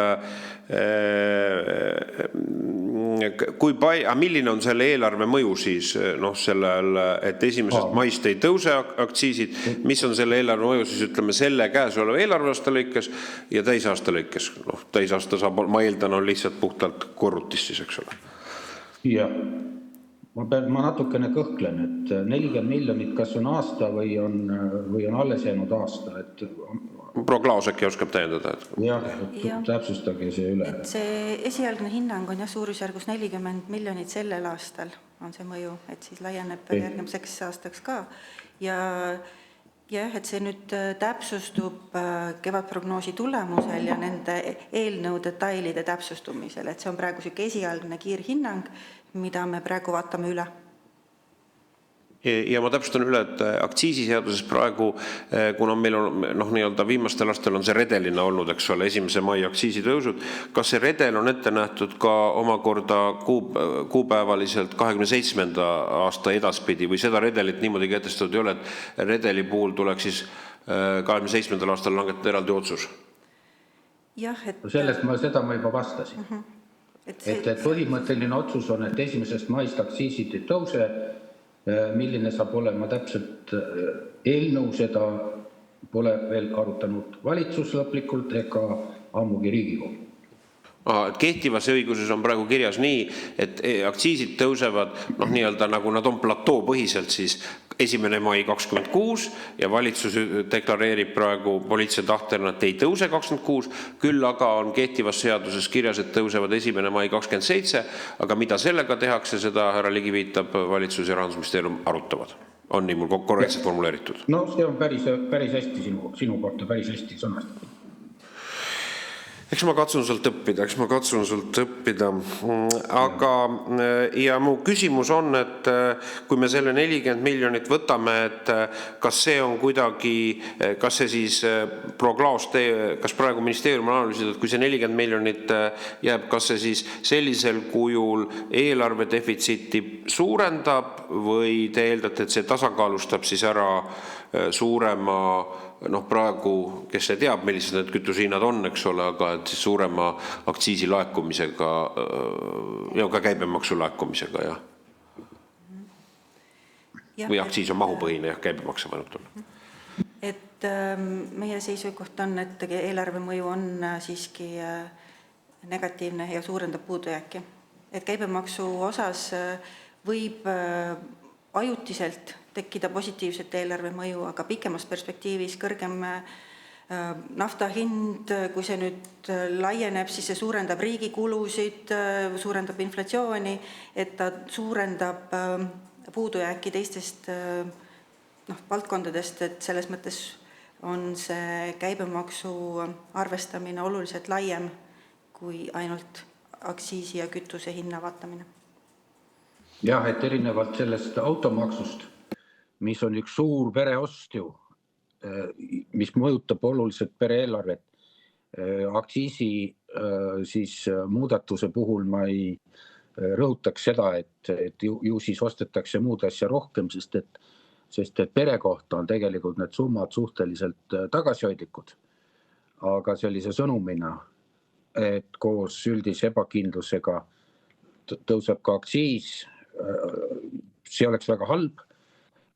milline on selle eelarve mõju siis sellel, et 1. maist ei tõuse aktsiisid, mis on selle eelarve mõju siis ütleme selle käesoleva eelarveaasta lõikes ja täisaasta lõikes? Täisaasta saab, ma eeldan, on lihtsalt puhtalt korrutis siis, eks ole? Jah. Ma natukene kõhklen, et 40 miljonit, kas on aasta või on alles jäänud aasta, et Klaus äkki oskab täiendada? Jah, täpsustage see üle. Et see esialgne hinnang on suurusjärgus 40 miljonit sellel aastal on see mõju, et siis laieneb järgmiseks aastaks ka. Ja et see nüüd täpsustub kevadprognoosi tulemusel ja nende eelnõu detailide täpsustumisel, et see on praegu selline esialgne kiirhinnang, mida me praegu vaatame üle. Ja ma täpsustan üle, et aktsiisiseaduses praegu, kuna meil on viimastel aastal on see redelina olnud, eks ole, 1. mai aktsiisitõusud, kas see redel on ette nähtud ka omakorda kuupäevaliselt 27. aasta edaspidi või seda redelit niimoodi kehtestatud ei ole, et redeli puhul tuleks siis 27. aastal langetada eraldi otsus? Jah, et seda ma juba vastasin. Et põhimõtteline otsus on, et 1. maist aktsiisid ei tõuse, milline saab olema täpselt eelnõu, seda pole veel arutanud valitsus lõplikult ega ammugi Riigikogu. Kehtivas õiguses on praegu kirjas nii, et aktsiisid tõusevad nagu nad on platoo põhiselt siis 1. mai 26 ja valitsus deklareerib praegu poliitilise tahtena, et ei tõuse 26, küll aga on kehtivas seaduses kirjas, et tõusevad 1. mai 27, aga mida sellega tehakse, seda härra Ligi viitab, valitsus ja Rahandusministeerium arutavad. On nii mul korrektselt formuleeritud? No see on päris hästi sinu kohta päris hästi sõnastatud. Eks ma katsun sult õppida. Aga ja mu küsimus on, et kui me selle 40 miljonit võtame, et kas see on kuidagi, kas see siis Klaus, kas praegu ministeerium on analüüsinud, et kui see 40 miljonit jääb, kas see siis sellisel kujul eelarve defitsiiti suurendab või te eeldate, et see tasakaalustab siis ära suurema praegu, kes see teab, millised need kütusehinnad on, eks ole, aga et siis suurema aktsiisi laekumisega ja ka käibemaksu laekumisega, jah? Või aktsiis on mahupõhine, jah, käibemaks on ainult on? Et meie seisukoht on, et eelarve mõju on siiski negatiivne ja suurendab puudujääki. Et käibemaksu osas võib ajutiselt tekkida positiivset eelarve mõju, aga pikemas perspektiivis kõrgem nafta hind, kui see nüüd laieneb, siis see suurendab riigi kulusid, suurendab inflatsiooni, et ta suurendab puudujääki teistest valdkondadest, et selles mõttes on see käibemaksu arvestamine oluliselt laiem kui ainult aktsiisi ja kütuse hinna vaatamine. Jah, et erinevalt sellest automaksust, mis on üks suur pereost ju, mis mõjutab oluliselt pereeelarvet, aktsiisi siis muudatuse puhul ma ei rõhutaks seda, et ju siis ostetakse muud asja rohkem, sest et pere kohta on tegelikult need summad suhteliselt tagasihoidlikud. Aga sellise sõnumina, et koos üldise ebakindlusega tõuseb ka aktsiis, see oleks väga halb.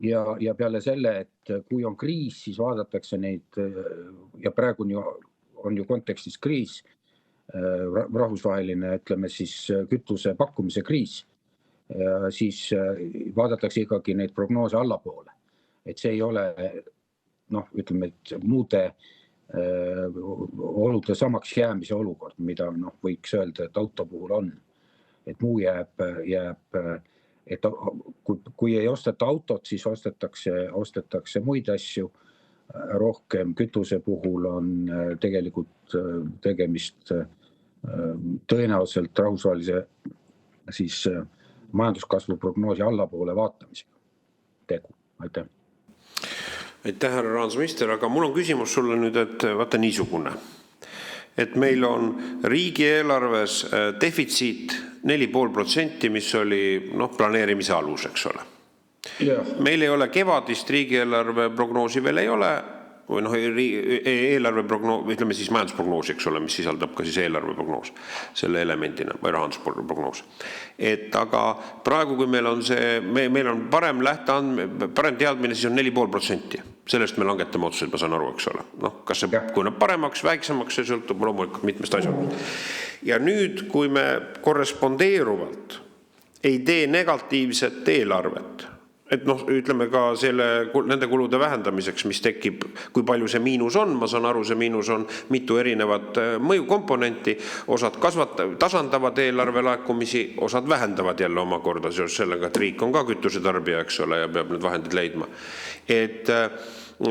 Ja peale selle, et kui on kriis, siis vaadatakse neid, ja praegu on ju kontekstis kriis, rahvusvaheline, ütleme siis kütuse pakkumise kriis, siis vaadatakse ikkagi neid prognoose allapoole. Et see ei ole, ütleme, et muude olude samaks jäämise olukord, mida võiks öelda, et auto puhul on. Et muu jääb et kui ei osteta autot, siis ostetakse muid asju rohkem. Kütuse puhul on tegelikult tegemist tõenäoliselt rahvusvahelise siis majanduskasvu prognoosi allapoole vaatamisega tegu. Aitäh. Aitäh, härra rahandusminister, aga mul on küsimus sulle nüüd, et vaata niisugune. et meil on riigieelarves defitsiit 4,5%, mis oli planeerimise alus, eks ole. Meil ei ole kevadist riigieelarve prognoosi veel ei ole, või eelarve prognoos, ütleme siis majandusprognoosi, eks ole, mis sisaldab ka siis eelarve prognoos selle elemendina või rahandusprognoos. Aga praegu, kui meil on meil on parem teadmine, siis on 4,5%. Sellest me langetame otsuseid, ma saan aru, eks ole. Kas see kujuneb paremaks, väiksemaks, see sõltub loomulikult mitmest asjast. Ja nüüd, kui me korrespondeeruvalt ei tee negatiivset eelarvet, et ütleme ka nende kulude vähendamiseks, mis tekib, kui palju see miinus on, ma saan aru, see miinus on mitu erinevat mõjukomponenti, osad tasandavad eelarve laekumisi, osad vähendavad jälle omakorda seoses sellega, et riik on ka kütusetarbija, eks ole, ja peab need vahendid leidma. Et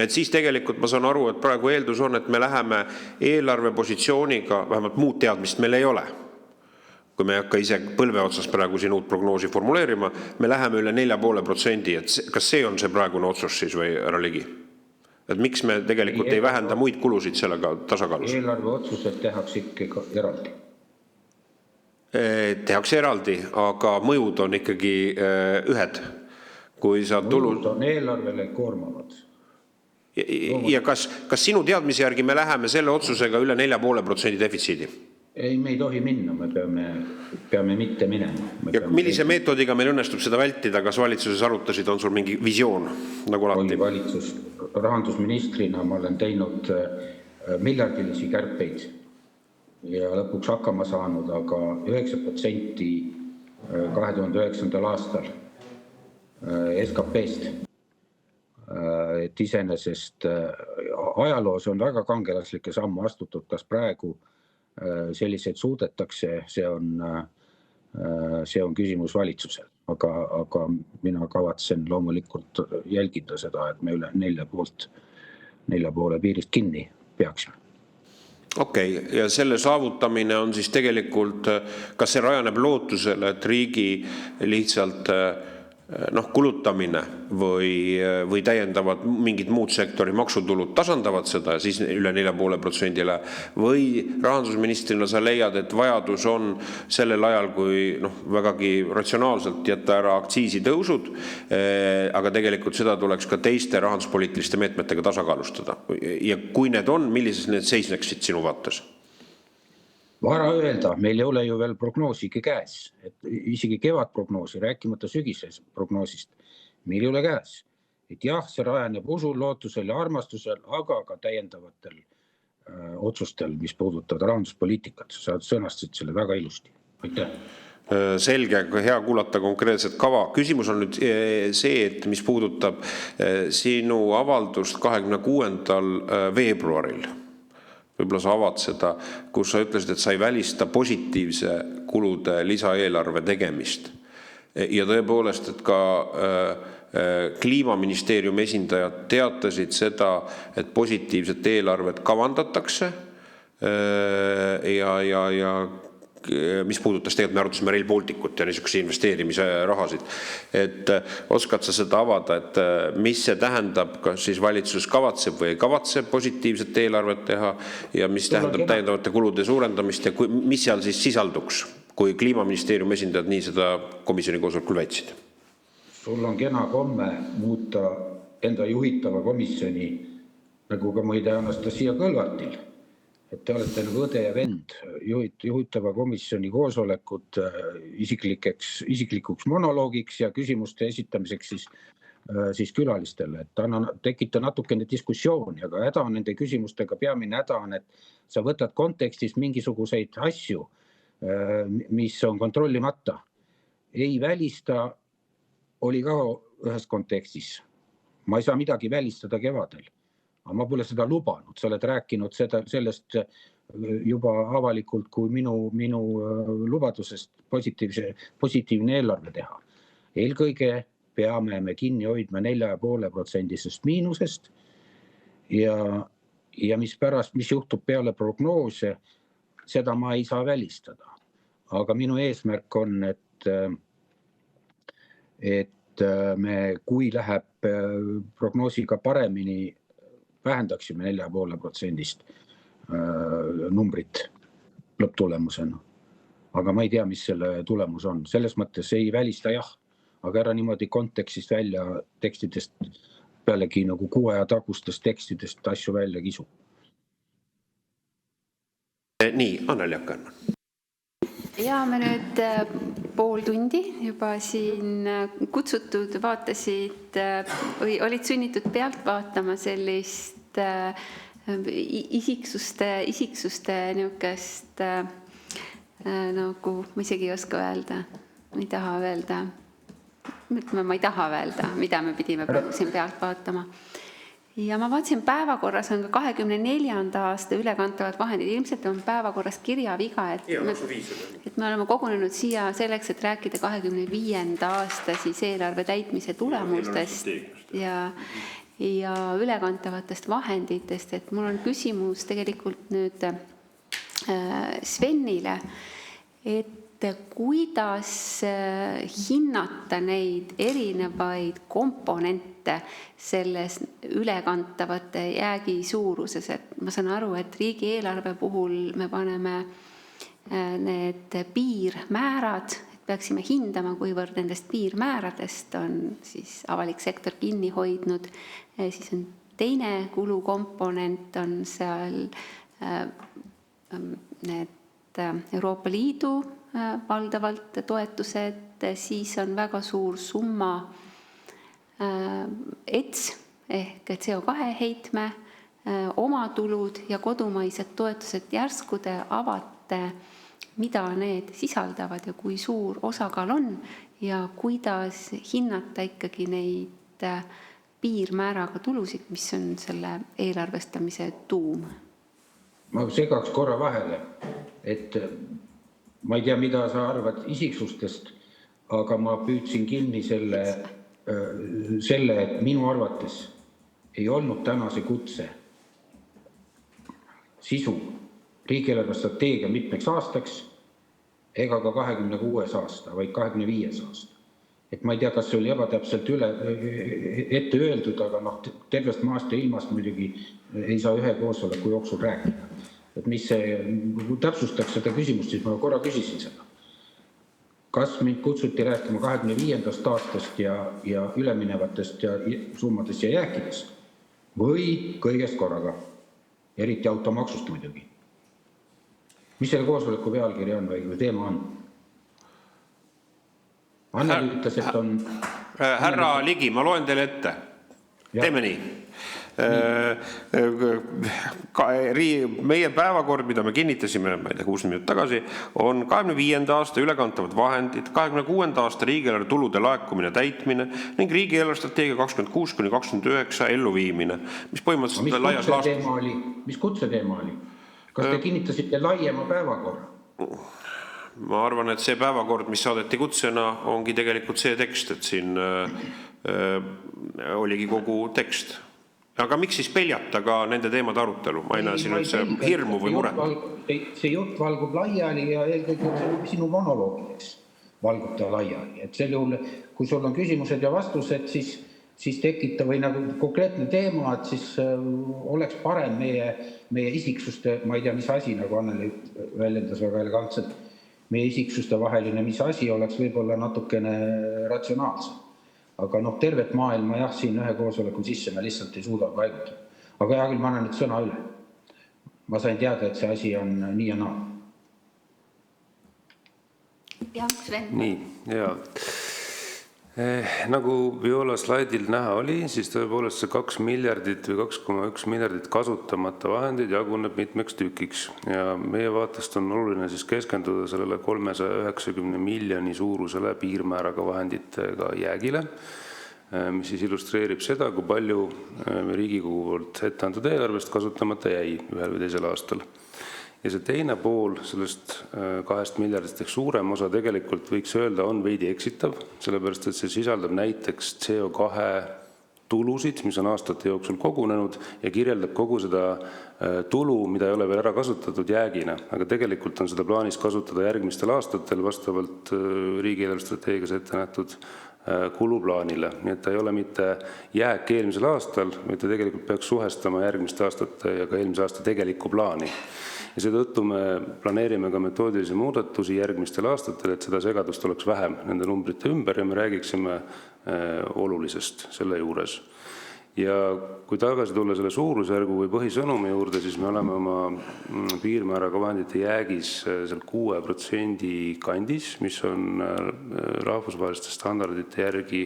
siis tegelikult ma saan aru, et praegu eeldus on, et me läheme eelarve positsiooniga, vähemalt muud teadmist meil ei ole. Kui me ei hakka ise põlve otsas praegu siin uut prognoosi formuleerima, me läheme üle 4,5%, et kas see on see praegune otsus siis või härra Ligi? Et miks me tegelikult ei vähenda muid kulusid sellega tasakaalus? Eelarve otsused tehakse ikka eraldi. Tehakse eraldi, aga mõjud on ikkagi ühed. Kui sa mõjud on eelarvele koormavad. Ja kas sinu teadmise järgi me läheme selle otsusega üle 4,5% defitsiidi? Ei, me ei tohi minna, me peame mitte minema. Ja millise meetodiga meil õnnestub seda vältida, kas valitsuses arutasid, on sul mingi visioon? Nagu alati? Valitsus, rahandusministrina ma olen teinud miljardilisi kärpeid ja lõpuks hakkama saanud, aga 9% 2009. aastal SKP-st. Et iseenesest ajaloos on väga kangelaslikke sammu astutud, kas praegu selliseid suudetakse, see on küsimus valitsusel, aga mina kavatsen loomulikult jälgida seda, et me üle 4,5 piirist kinni peaksime. Okei, ja selle saavutamine on siis tegelikult, kas see rajaneb lootusele, et riigi lihtsalt kulutamine või täiendavad mingid muud sektori maksutulud tasandavad seda, siis üle 4,5%-le, või rahandusministrina sa leiad, et vajadus on sellel ajal, kui vägagi ratsionaalselt jätta ära aktsiisitõusud, aga tegelikult seda tuleks ka teiste rahanduspoliitiliste meetmetega tasakaalustada. Ja kui need on, millises need seisneksid sinu vaates? Vara öelda, meil ei ole ju veel prognoosigi käes, et isegi kevadprognoosi, rääkimata sügises prognoosist, meil ei ole käes. Et jah, see rajaneb usul, lootusel ja armastusel, aga ka täiendavatel otsustel, mis puudutavad rahanduspoliitikat. Sa sõnastasid selle väga ilusti. Aitäh. Selge, hea kuulata konkreetset kava. Küsimus on nüüd see, et mis puudutab sinu avaldust 26. veebruaril. Võib-olla sa avad seda, kus sa ütlesid, et sa ei välista positiivse kulude lisaeelarve tegemist. Ja tõepoolest, et ka Kliimaministeeriumi esindajad teatasid seda, et positiivset eelarvet kavandatakse ja mis puudutas tegelikult, me arutasime Rail Balticut ja niisuguse investeerimise rahasid. Et oskad sa seda avada, et mis see tähendab, kas siis valitsus kavatseb või ei kavatse positiivset eelarvet teha ja mis tähendab täiendavate kulude suurendamist ja mis seal siis sisalduks, kui Kliimaministeeriumi esindajad nii seda komisjoni koosolekul väitsid? Sul on kena komme muuta enda juhitava komisjoni, nagu ka muide Anastasia Kõlvartil. Et te olete nagu õde ja vend, juhitava komisjoni koosolekut isiklikuks monoloogiks ja küsimuste esitamiseks siis külalistele. Et tekita natukene diskussiooni, aga häda on nende küsimustega, peamine häda on, et sa võtad kontekstis mingisuguseid asju, mis on kontrollimata. Ei välista, oli ka ühes kontekstis. Ma ei saa midagi välistada kevadel. Aga ma pole seda lubanud, sa oled rääkinud sellest juba avalikult kui minu lubadusest positiivne eelarve teha. Eelkõige peame me kinni hoidma 4,5% miinusest ja mis juhtub peale prognoose, seda ma ei saa välistada. Aga minu eesmärk on, et me, kui läheb prognoosiga paremini, vähendaksime 4,5% numbrit lõpptulemusena. Aga ma ei tea, mis selle tulemus on. Selles mõttes ei välista jah, aga ära niimoodi kontekstist välja tekstidest, pealegi nagu kuu aja tagustest tekstidest asju välja kisu. Nii, Anneli Akkermann. Ja me nüüd pool tundi juba siin kutsutud vaatasid või olid sunnitud pealt vaatama sellist isiksuste niisugust nagu, ma isegi ei oska öelda, ma ei taha öelda, mida me pidime praegu siin pealt vaatama. Ja ma vaatasin, päevakorras on ka 24. aasta ülekantavad vahendid. Ilmselt on päevakorras kirjaviga, et me oleme kogunenud siia selleks, et rääkida 25. aasta siis eelarve täitmise tulemustest ja ülekantavatest vahenditest. Et mul on küsimus tegelikult nüüd Svenile, et kuidas hinnata neid erinevaid komponente selles ülekantavate jäägi suuruses. Et ma saan aru, et riigieelarve puhul me paneme need piirmäärad, et peaksime hindama, kuivõrd nendest piirmääradest on siis avalik sektor kinni hoidnud. Siis on teine kulukomponent, on seal need Euroopa Liidu valdavalt toetused, siis on väga suur summa ETS ehk CO2 heitme, omatulud ja kodumaised toetused. Järsku te avate, mida need sisaldavad ja kui suur osakaal on ja kuidas hinnata ikkagi neid piirmääraga tulusid, mis on selle eelarvestamise tuum. Ma segaks korra vahele, et ma ei tea, mida sa arvad isiksustest, aga ma püüdsin kinni selle, et minu arvates ei olnud tänase kutse sisu riigieelarve strateegia mitmeks aastaks ega ka 26. aasta, vaid 25. aasta. Et ma ei tea, kas see oli ebatäpselt ette öeldud, aga tervest maast ja ilmast muidugi ei saa ühe koosoleku jooksul rääkida. Et mis see, kui täpsustaks seda küsimust, siis ma korra küsisin seda. Kas mind kutsuti rääkima 25. aastast ja üleminevatest ja summadest ja jääkidest või kõigest korraga, eriti automaksust muidugi? Mis selle koosoleku pealkiri on või teema on? Anneli ütles, et on... Härra Ligi, ma loen teile ette. Teeme nii. Meie päevakord, mida me kinnitasime, ma ei tea, 6 minutit tagasi, on 25. aasta ülekantavad vahendid, 26. aasta riigieelarve tulude laekumine täitmine ning riigieelarve strateegia 26–29 elluviimine, mis põhimõtteliselt laias laastus... Mis kutseteema oli? Kas te kinnitasite laiema päevakorra? Ma arvan, et see päevakord, mis saadeti kutsena, ongi tegelikult see tekst, et siin oligi kogu tekst. Aga miks siis peljata ka nende teemade arutelu? Ma ei näe siin üldse hirmu või muret. See jutt valgub laiali ja eelkõige sinu monoloogides valgub ta laiali. Et sel juhul, kui sul on küsimused ja vastused, siis tekita või nagu konkreetne teema, et siis oleks parem meie isiksuste, ma ei tea, mis asi, nagu Anneli väljendas väga elegantselt, meie isiksuste vaheline, mis asi oleks võib-olla natukene ratsionaalsem. Aga tervet maailma jah, siin ühe koosoleku sisse me lihtsalt ei suuda paigutada. Aga hea küll, ma annan nüüd sõna üle. Ma sain teada, et see asi on nii ja naa. Ja, Sven. Nii, jaa. Nagu Viola slaidil näha oli, siis tõepoolest see 2 miljardit või 2,1 miljardit kasutamata vahendid jaguneb mitmeks tükiks. Ja meie vaatest on oluline siis keskenduda sellele 390 miljoni suurusele piirmääraga vahenditega jäägile, mis siis illustreerib seda, kui palju Riigikogu poolt ette antud eelarvest kasutamata jäi ühel või teisel aastal. Ja see teine pool sellest 2 miljardist ehk suurem osa tegelikult võiks öelda on veidi eksitav, sellepärast et see sisaldab näiteks CO2 tulusid, mis on aastate jooksul kogunenud ja kirjeldab kogu seda tulu, mida ei ole veel ära kasutatud jäägina. Aga tegelikult on seda plaanis kasutada järgmistel aastatel vastavalt riigieelarve strateegias ette nähtud kuluplaanile. Nii et ta ei ole mitte jääk eelmisel aastal, vaid ta tegelikult peaks suhestama järgmiste aastate ja ka eelmise aasta tegelikku plaani. Ja seetõttu me planeerime ka metoodilisi muudatusi järgmistel aastatel, et seda segadust oleks vähem nende numbrite ümber ja me räägiksime olulisest selle juures. Ja kui tagasi tulla selle suurusjärgu või põhisõnumi juurde, siis me oleme oma piirmääraga vahendite jäägis seal 6% kandis, mis on rahvusvaheliste standardite järgi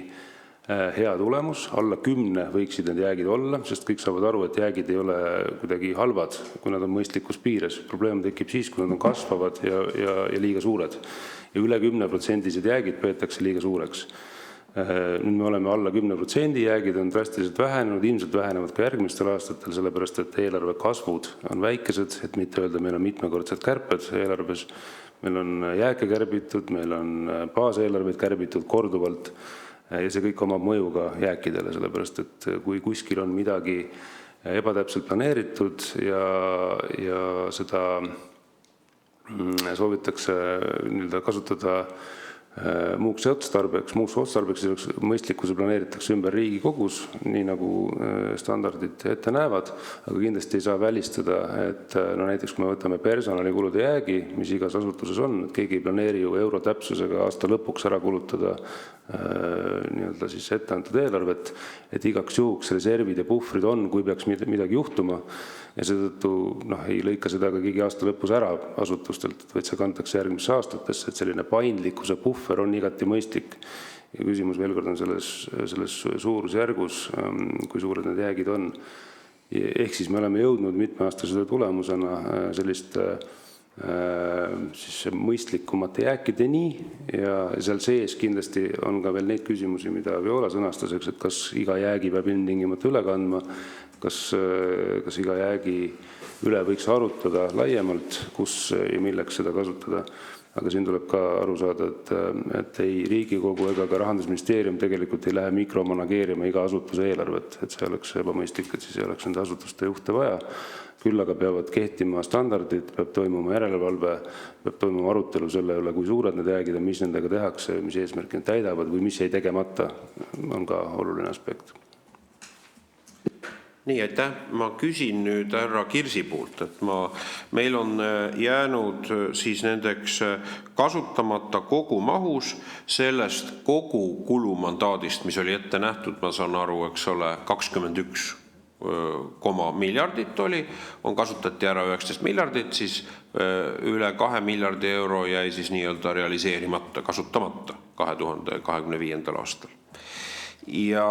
hea tulemus. Alla 10 võiksid need jäägid olla, sest kõik saavad aru, et jäägid ei ole kuidagi halvad, kui nad on mõistlikus piires. Probleem tekib siis, kui nad on kasvavad ja liiga suured. Ja üle 10% jäägid peetakse liiga suureks. Nüüd me oleme alla 10%, jäägid on drastiliselt vähenenud, ilmselt vähenevad ka järgmistel aastatel, sellepärast et eelarve kasvud on väikesed, et mitte öelda, meil on mitmekordsed kärped eelarves, meil on jääke kärbitud, meil on baaseelarveid kärbitud korduvalt ja see kõik omab mõju ka jääkidele, sellepärast et kui kuskil on midagi ebatäpselt planeeritud ja seda soovitakse kasutada muuks otstarbeks, siis mõistlikkuse planeeritakse ümber Riigikogus, nii nagu standardid ette näevad, aga kindlasti ei saa välistada, et näiteks kui me võtame personalikulude jäägi, mis igas asutuses on, et keegi ei planeeri ju euro täpsusega aasta lõpuks ära kulutada nii-öelda siis etteantud eelarvet, et igaks juhuks reservid ja puhvrid on, kui peaks midagi juhtuma, ja seetõttu ei lõika seda ka keegi aasta lõpus ära asutustelt, vaid see kantakse järgmisse aastatesse, et selline paindlikkuse puhver on igati mõistlik. Ja küsimus veel kord on selles suurusjärgus, kui suured need jäägid on. Ehk siis me oleme jõudnud mitmeaastasele tulemusena sellist siis mõistlikumate jääkideni ja seal sees kindlasti on ka veel neid küsimusi, mida Viola sõnastaseks, et kas iga jäägi peab ilmtingimata üle kandma, kas iga jäägi üle võiks arutada laiemalt, kus ja milleks seda kasutada. Aga siin tuleb ka aru saada, et ei Riigikogu ega ka Rahandusministeerium tegelikult ei lähe mikromanageerima iga asutuse eelarvet, et see oleks ebamõistlik, et siis ei oleks nende asutuste juhte vaja. Küll aga peavad kehtima standardid, peab toimuma järelevalve, peab toimuma arutelu selle üle, kui suured need jäägid on, mis nendega tehakse, mis eesmärki need täidavad või mis jäi tegemata, on ka oluline aspekt. Nii, aitäh. Ma küsin nüüd härra Kirsi poolt, et meil on jäänud siis nendeks kasutamata kogu mahus sellest kogu kulumandaadist, mis oli ette nähtud, ma saan aru, eks ole, 21 miljardit on kasutati ära 19 miljardit, siis üle 2 miljardi euro jäi siis nii-öelda realiseerimata, kasutamata 2025. aastal. Ja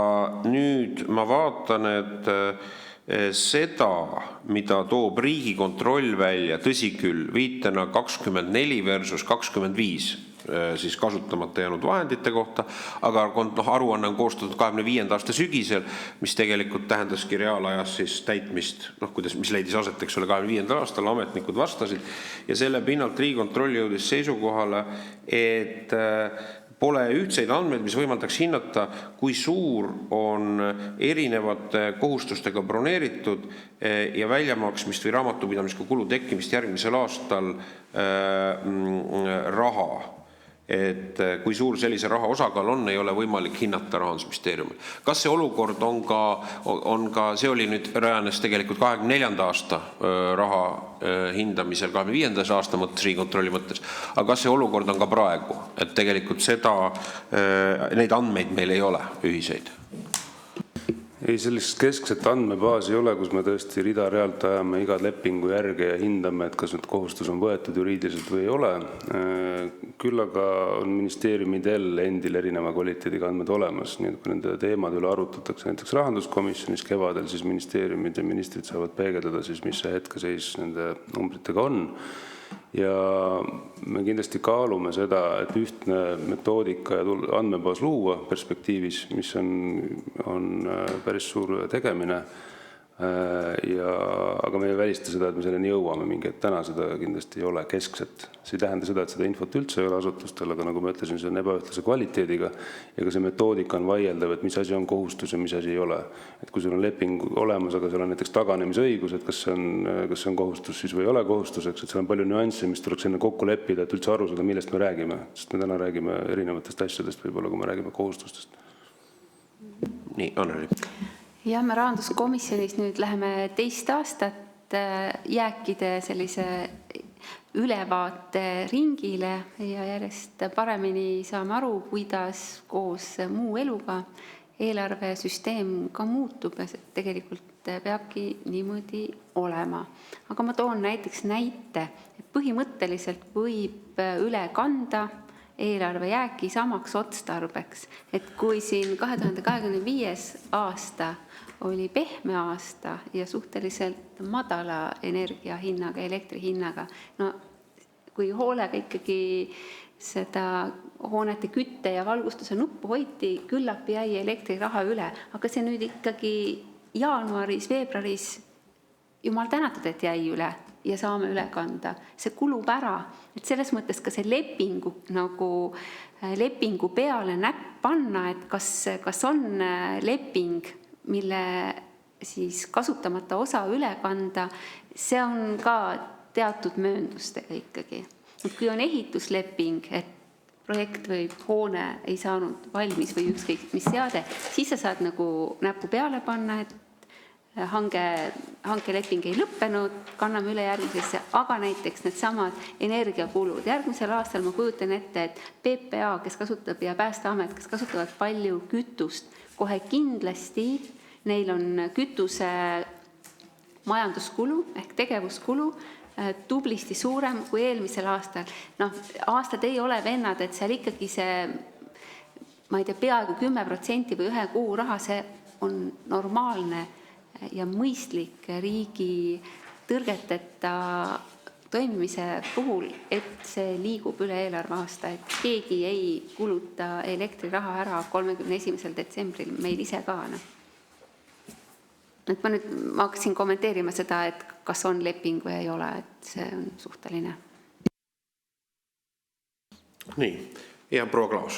nüüd ma vaatan, et seda, mida toob Riigikontroll välja, tõsi küll, viitena 24 versus 25, siis kasutamata jäänud vahendite kohta, aga aruanne on koostatud 25. aasta sügisel, mis tegelikult tähendaski reaalajas siis täitmist, mis leidis aset, eks ole, 25. aastal, ametnikud vastasid ja selle pinnalt Riigikontroll jõudis seisukohale, et pole ühtseid andmeid, mis võimaldaks hinnata, kui suur on erinevate kohustustega broneeritud ja väljamaksmist või raamatupidamisega kulu tekkimist järgmisel aastal raha. Et kui suur sellise raha osakaal on, ei ole võimalik hinnata Rahandusministeeriumil. Kas see olukord on ka, see oli nüüd rajanes tegelikult 24. aasta raha hindamisel 25. aasta mõttes, Riigikontrolli mõttes, aga kas see olukord on ka praegu, et tegelikult neid andmeid meil ei ole ühiseid? Ei, sellist keskset andmebaasi ei ole, kus me tõesti rida-realt ajame iga lepingu järge ja hindame, et kas need kohustus on võetud juriidiliselt või ei ole. Küll aga on ministeeriumidel endil erineva kvaliteediga andmed olemas, nii et kui nende teemade üle arutatakse näiteks rahanduskomisjonis kevadel, siis ministeeriumid ja ministrid saavad peegeldada, siis mis see hetkeseis nende numbritega on. Ja me kindlasti kaalume seda, et ühtne metoodika ja andmebaas luua perspektiivis, mis on päris suur tegemine, Aga me ei välista seda, et me selleni jõuame mingi, et täna seda kindlasti ei ole keskset. See ei tähenda seda, et seda infot üldse ei ole asutustel, aga nagu ma ütlesin, see on ebaühtlase kvaliteediga ja ka see metoodika on vaieldav, et mis asi on kohustus ja mis asi ei ole. Et kui sul on leping olemas, aga seal on näiteks taganemisõigus, et kas see on kohustus siis või ei ole kohustuseks, et seal on palju nüansse, mis tuleks enne kokku leppida, et üldse aru saada, millest me räägime. Sest me täna räägime erinevatest asjadest võib-olla, kui me räägime kohustustest. Nii, Anneli. Ja me rahanduskomisjonis nüüd läheme teist aastat jääkide sellise ülevaate ringile ja järjest paremini saame aru, kuidas koos muu eluga eelarvesüsteem ka muutub ja tegelikult peabki niimoodi olema. Aga ma toon näiteks näite, et põhimõtteliselt võib üle kanda eelarve jääki samaks otstarbeks. Et kui siin 2025. aasta oli pehme aasta ja suhteliselt madala energiahinnaga, elektrihinnaga, no kui hoolega ikkagi seda hoonete kütte ja valgustuse nuppu hoiti, küllap jäi elektriraha üle. Aga see nüüd ikkagi jaanuaris, veebruaris, jumal tänatud, et jäi üle ja saame üle kanda. See kulub ära. Et selles mõttes ka see lepingu peale näpp panna, et kas on leping, mille siis kasutamata osa üle kanda, see on ka teatud mööndustega ikkagi. Et kui on ehitusleping, et projekt või hoone ei saanud valmis või ükskõik mis seade, siis sa saad nagu näppu peale panna, et hankeleping ei lõppenud, kanname üle järgmisesse, aga näiteks need samad energiakulud. Järgmisel aastal ma kujutan ette, et PPA, kes kasutab ja Päästeamet, kes kasutavad palju kütust, kohe kindlasti neil on kütuse majanduskulu ehk tegevuskulu tublisti suurem kui eelmisel aastal. Aastad ei ole vennad, et seal ikkagi see, ma ei tea, peaaegu 10% või 1 kuu raha, see on normaalne ja mõistlik riigi tõrgeteta toimimise puhul, et see liigub üle eelarve aasta, et keegi ei kuluta elektriraha ära 31. detsembril, meil ise ka. Et ma hakkasin kommenteerima seda, et kas on leping või ei ole, et see on suhteline. Nii, ja proua Klaas.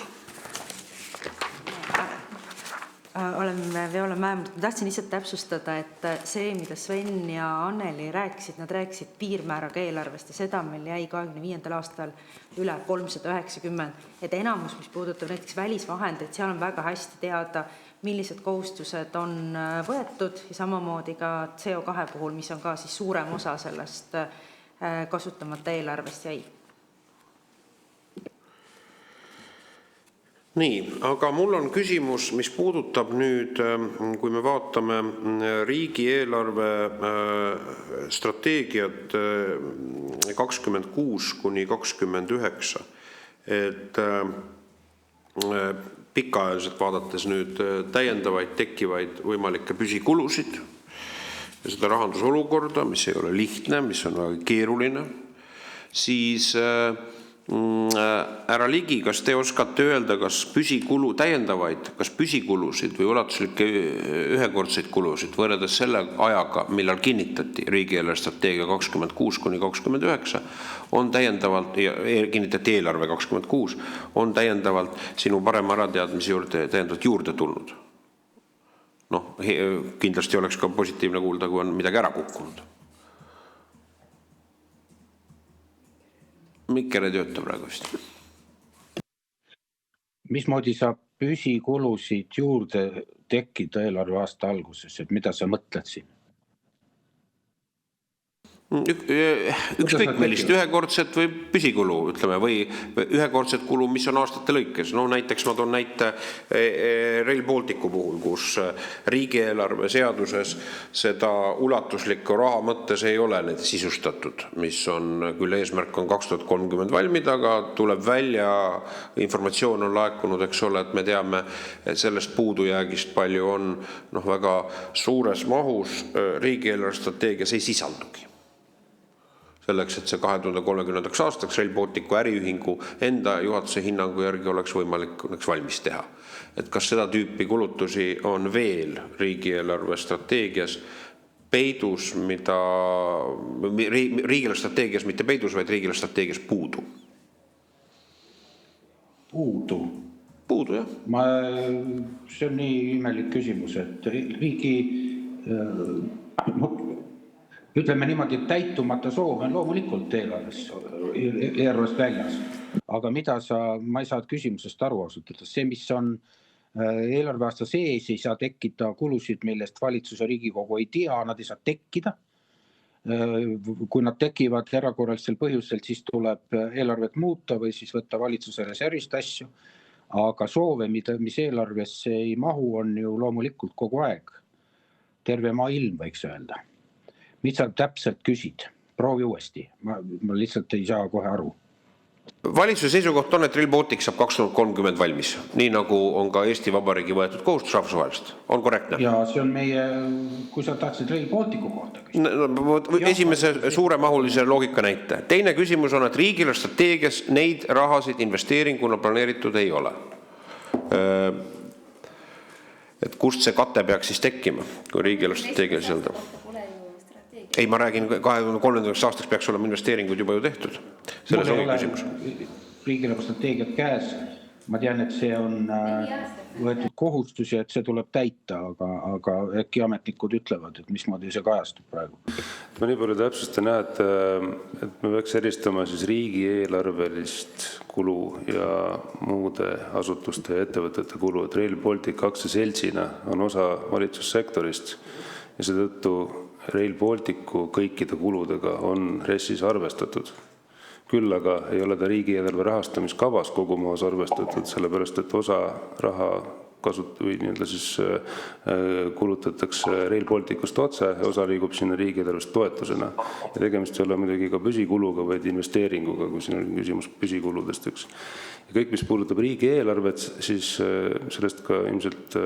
Oleme Viola Mäemurd. Ma tahtsin lihtsalt täpsustada, et see, mida Sven ja Anneli rääkisid, nad rääkisid piirmääraga eelarvest ja seda meil jäi 25. aastal üle 390. Et enamus, mis puudutab näiteks välisvahendeid, seal on väga hästi teada, millised kohustused on võetud ja samamoodi ka CO2 puhul, mis on ka siis suurem osa sellest kasutamata eelarvest jäi. Nii, aga mul on küsimus, mis puudutab nüüd, kui me vaatame riigieelarve strateegiat 26 kuni 29, et pikaajaliselt vaadates nüüd täiendavaid tekkivaid võimalikke püsikulusid ja seda rahandusolukorda, mis ei ole lihtne, mis on väga keeruline, siis härra Ligi, kas te oskate öelda, kas püsikulusid või ulatuslikke ühekordseid kulusid võrreldes selle ajaga, millal kinnitati riigieelarve strateegia 26 kuni 29, on täiendavalt, kinnitati eelarve 26, on täiendavalt sinu parema ärateadmise täiendavalt juurde tulnud? Kindlasti oleks ka positiivne kuulda, kui on midagi ära kukkunud. Mikker ei tööta praegu vist. Mismoodi saab püsikulusid juurde tekkida eelarve aasta alguses, et mida sa mõtled siin? Ükskõik millist ühekordset või püsikulu, ütleme, või ühekordset kulu, mis on aastate lõikes. Näiteks ma toon näite Rail Balticu puhul, kus riigieelarve seaduses seda ulatuslikku raha mõttes ei ole need sisustatud, mis on küll eesmärk on 2030 valmida, aga tuleb välja, informatsioon on laekunud, eks ole, et me teame sellest puudujäägist palju on väga suures mahus riigieelarve strateegias ei sisaldugi. Selleks, et see 2030. aastaks Rail Balticu äriühingu enda juhatuse hinnangu järgi oleks võimalik valmis teha. Et kas seda tüüpi kulutusi on veel riigieelarve strateegias peidus, mida riigile strateegias mitte peidus, vaid riigile strateegias puudu? Puudu, jah. See on nii imelik küsimus, et riigi, ütleme niimoodi, et täitumata soov on loomulikult eelarvest väljas. Aga ma ei saa küsimusest aru ausalt öeldes. See, mis on eelarveaasta sees, ei saa tekkida kulusid, millest valitsus ja Riigikogu ei tea, nad ei saa tekkida. Kui nad tekivad erakorralisel põhjusel, siis tuleb eelarvet muuta või siis võtta valitsuse reservist asju. Aga soove, mis eelarvesse ei mahu, on ju loomulikult kogu aeg. Terve maailm võiks öelda. Mis sa täpselt küsid? Proovi uuesti. Ma lihtsalt ei saa kohe aru. Valitsuse seisukoht on, et Rail Baltic saab 2030 valmis, nii nagu on ka Eesti Vabariigi võetud kohustus rahvusvahelist. On korrektne? Ja see on meie, kui sa tahtsid Rail Balticu kohta küsida. Esimese suuremahulise loogika näite. Teine küsimus on, et riigile strateegias neid rahasid investeeringuna planeeritud ei ole. Et kust see kate peaks siis tekkima, kui riigile strateegias öelda? Ei, ma räägin, 2030. aastaks peaks olema investeeringud juba ju tehtud. Selles ongi küsimus. Riigile strateegiat käes. Ma tean, et see on võetud kohustusi, et see tuleb täita, aga äkki ametnikud ütlevad, et mismoodi see kajastub praegu. Ma nii palju täpsustan, et me peaks eristama siis riigieelarvelist kulu ja muude asutuste ja ettevõtete kulu. Et Rail Baltic aktsiaseltsina on osa valitsussektorist ja seetõttu Rail Balticu kõikide kuludega on RES-is arvestatud. Küll aga ei ole ta riigieelarve rahastamiskavas kogumaas arvestatud, sellepärast et osa raha kulutatakse Rail Balticust otse ja osa liigub sinna riigieelarvest toetusena. Ja tegemist ei ole muidugi ka püsikuluga, vaid investeeringuga, kui siin oli küsimus püsikuludest. Ja kõik, mis puudutab riigieelarvet, siis sellest ka ilmselt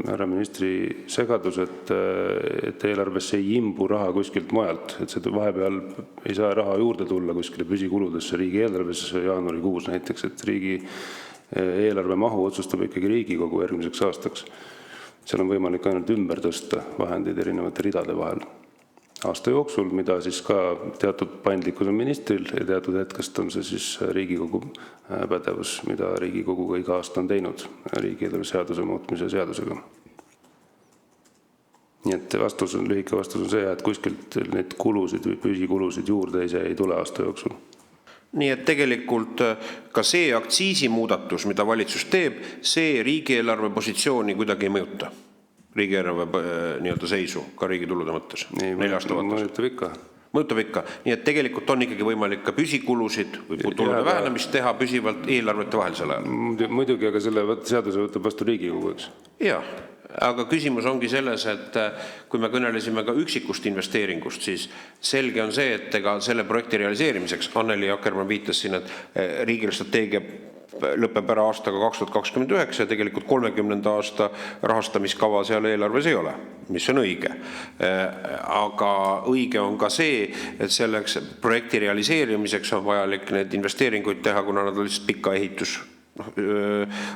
härra ministri segadus, et eelarvesse ei imbu raha kuskilt mujalt, et see vahepeal ei saa raha juurde tulla kuskile püsikuludesse riigieelarvesse jaanuarikuus näiteks, et riigi eelarve mahu otsustab ikkagi Riigikogu järgmiseks aastaks. Seal on võimalik ainult ümber tõsta vahendeid erinevate ridade vahel aasta jooksul, mida siis ka teatud paindlikkus on ministril ja teatud hetkest on see siis Riigikogu pädevus, mida Riigikogu iga aasta on teinud riigieelarve seaduse muutmise seadusega. Nii et lühike vastus on see, et kuskilt neid kulusid või püsikulusid juurde ei tule aasta jooksul. Nii et tegelikult ka see aktsiisimuudatus, mida valitsus teeb, see riigieelarve positsiooni kuidagi ei mõjuta. Riigieelarve nii-öelda seisu, ka riigi tulude mõttes. 4 aasta vaates. Mõjutab ikka. Nii et tegelikult on ikkagi võimalik ka püsikulusid või tulude vähenemist teha püsivalt eelarvete vahelisel ajal. Muidugi, aga selle seaduse võtab vastu Riigikogu, eks? Jaa. Aga küsimus ongi selles, et kui me kõnelesime ka üksikust investeeringust, siis selge on see, et ega selle projekti realiseerimiseks, Anneli Akkermann viitas siin, et riigile strateegia lõpeb ära aastaga 2029 ja tegelikult 30. aasta rahastamiskava seal eelarves ei ole, mis on õige. Aga õige on ka see, et selleks projekti realiseerimiseks on vajalik need investeeringuid teha, kuna nad on lihtsalt pika ehitus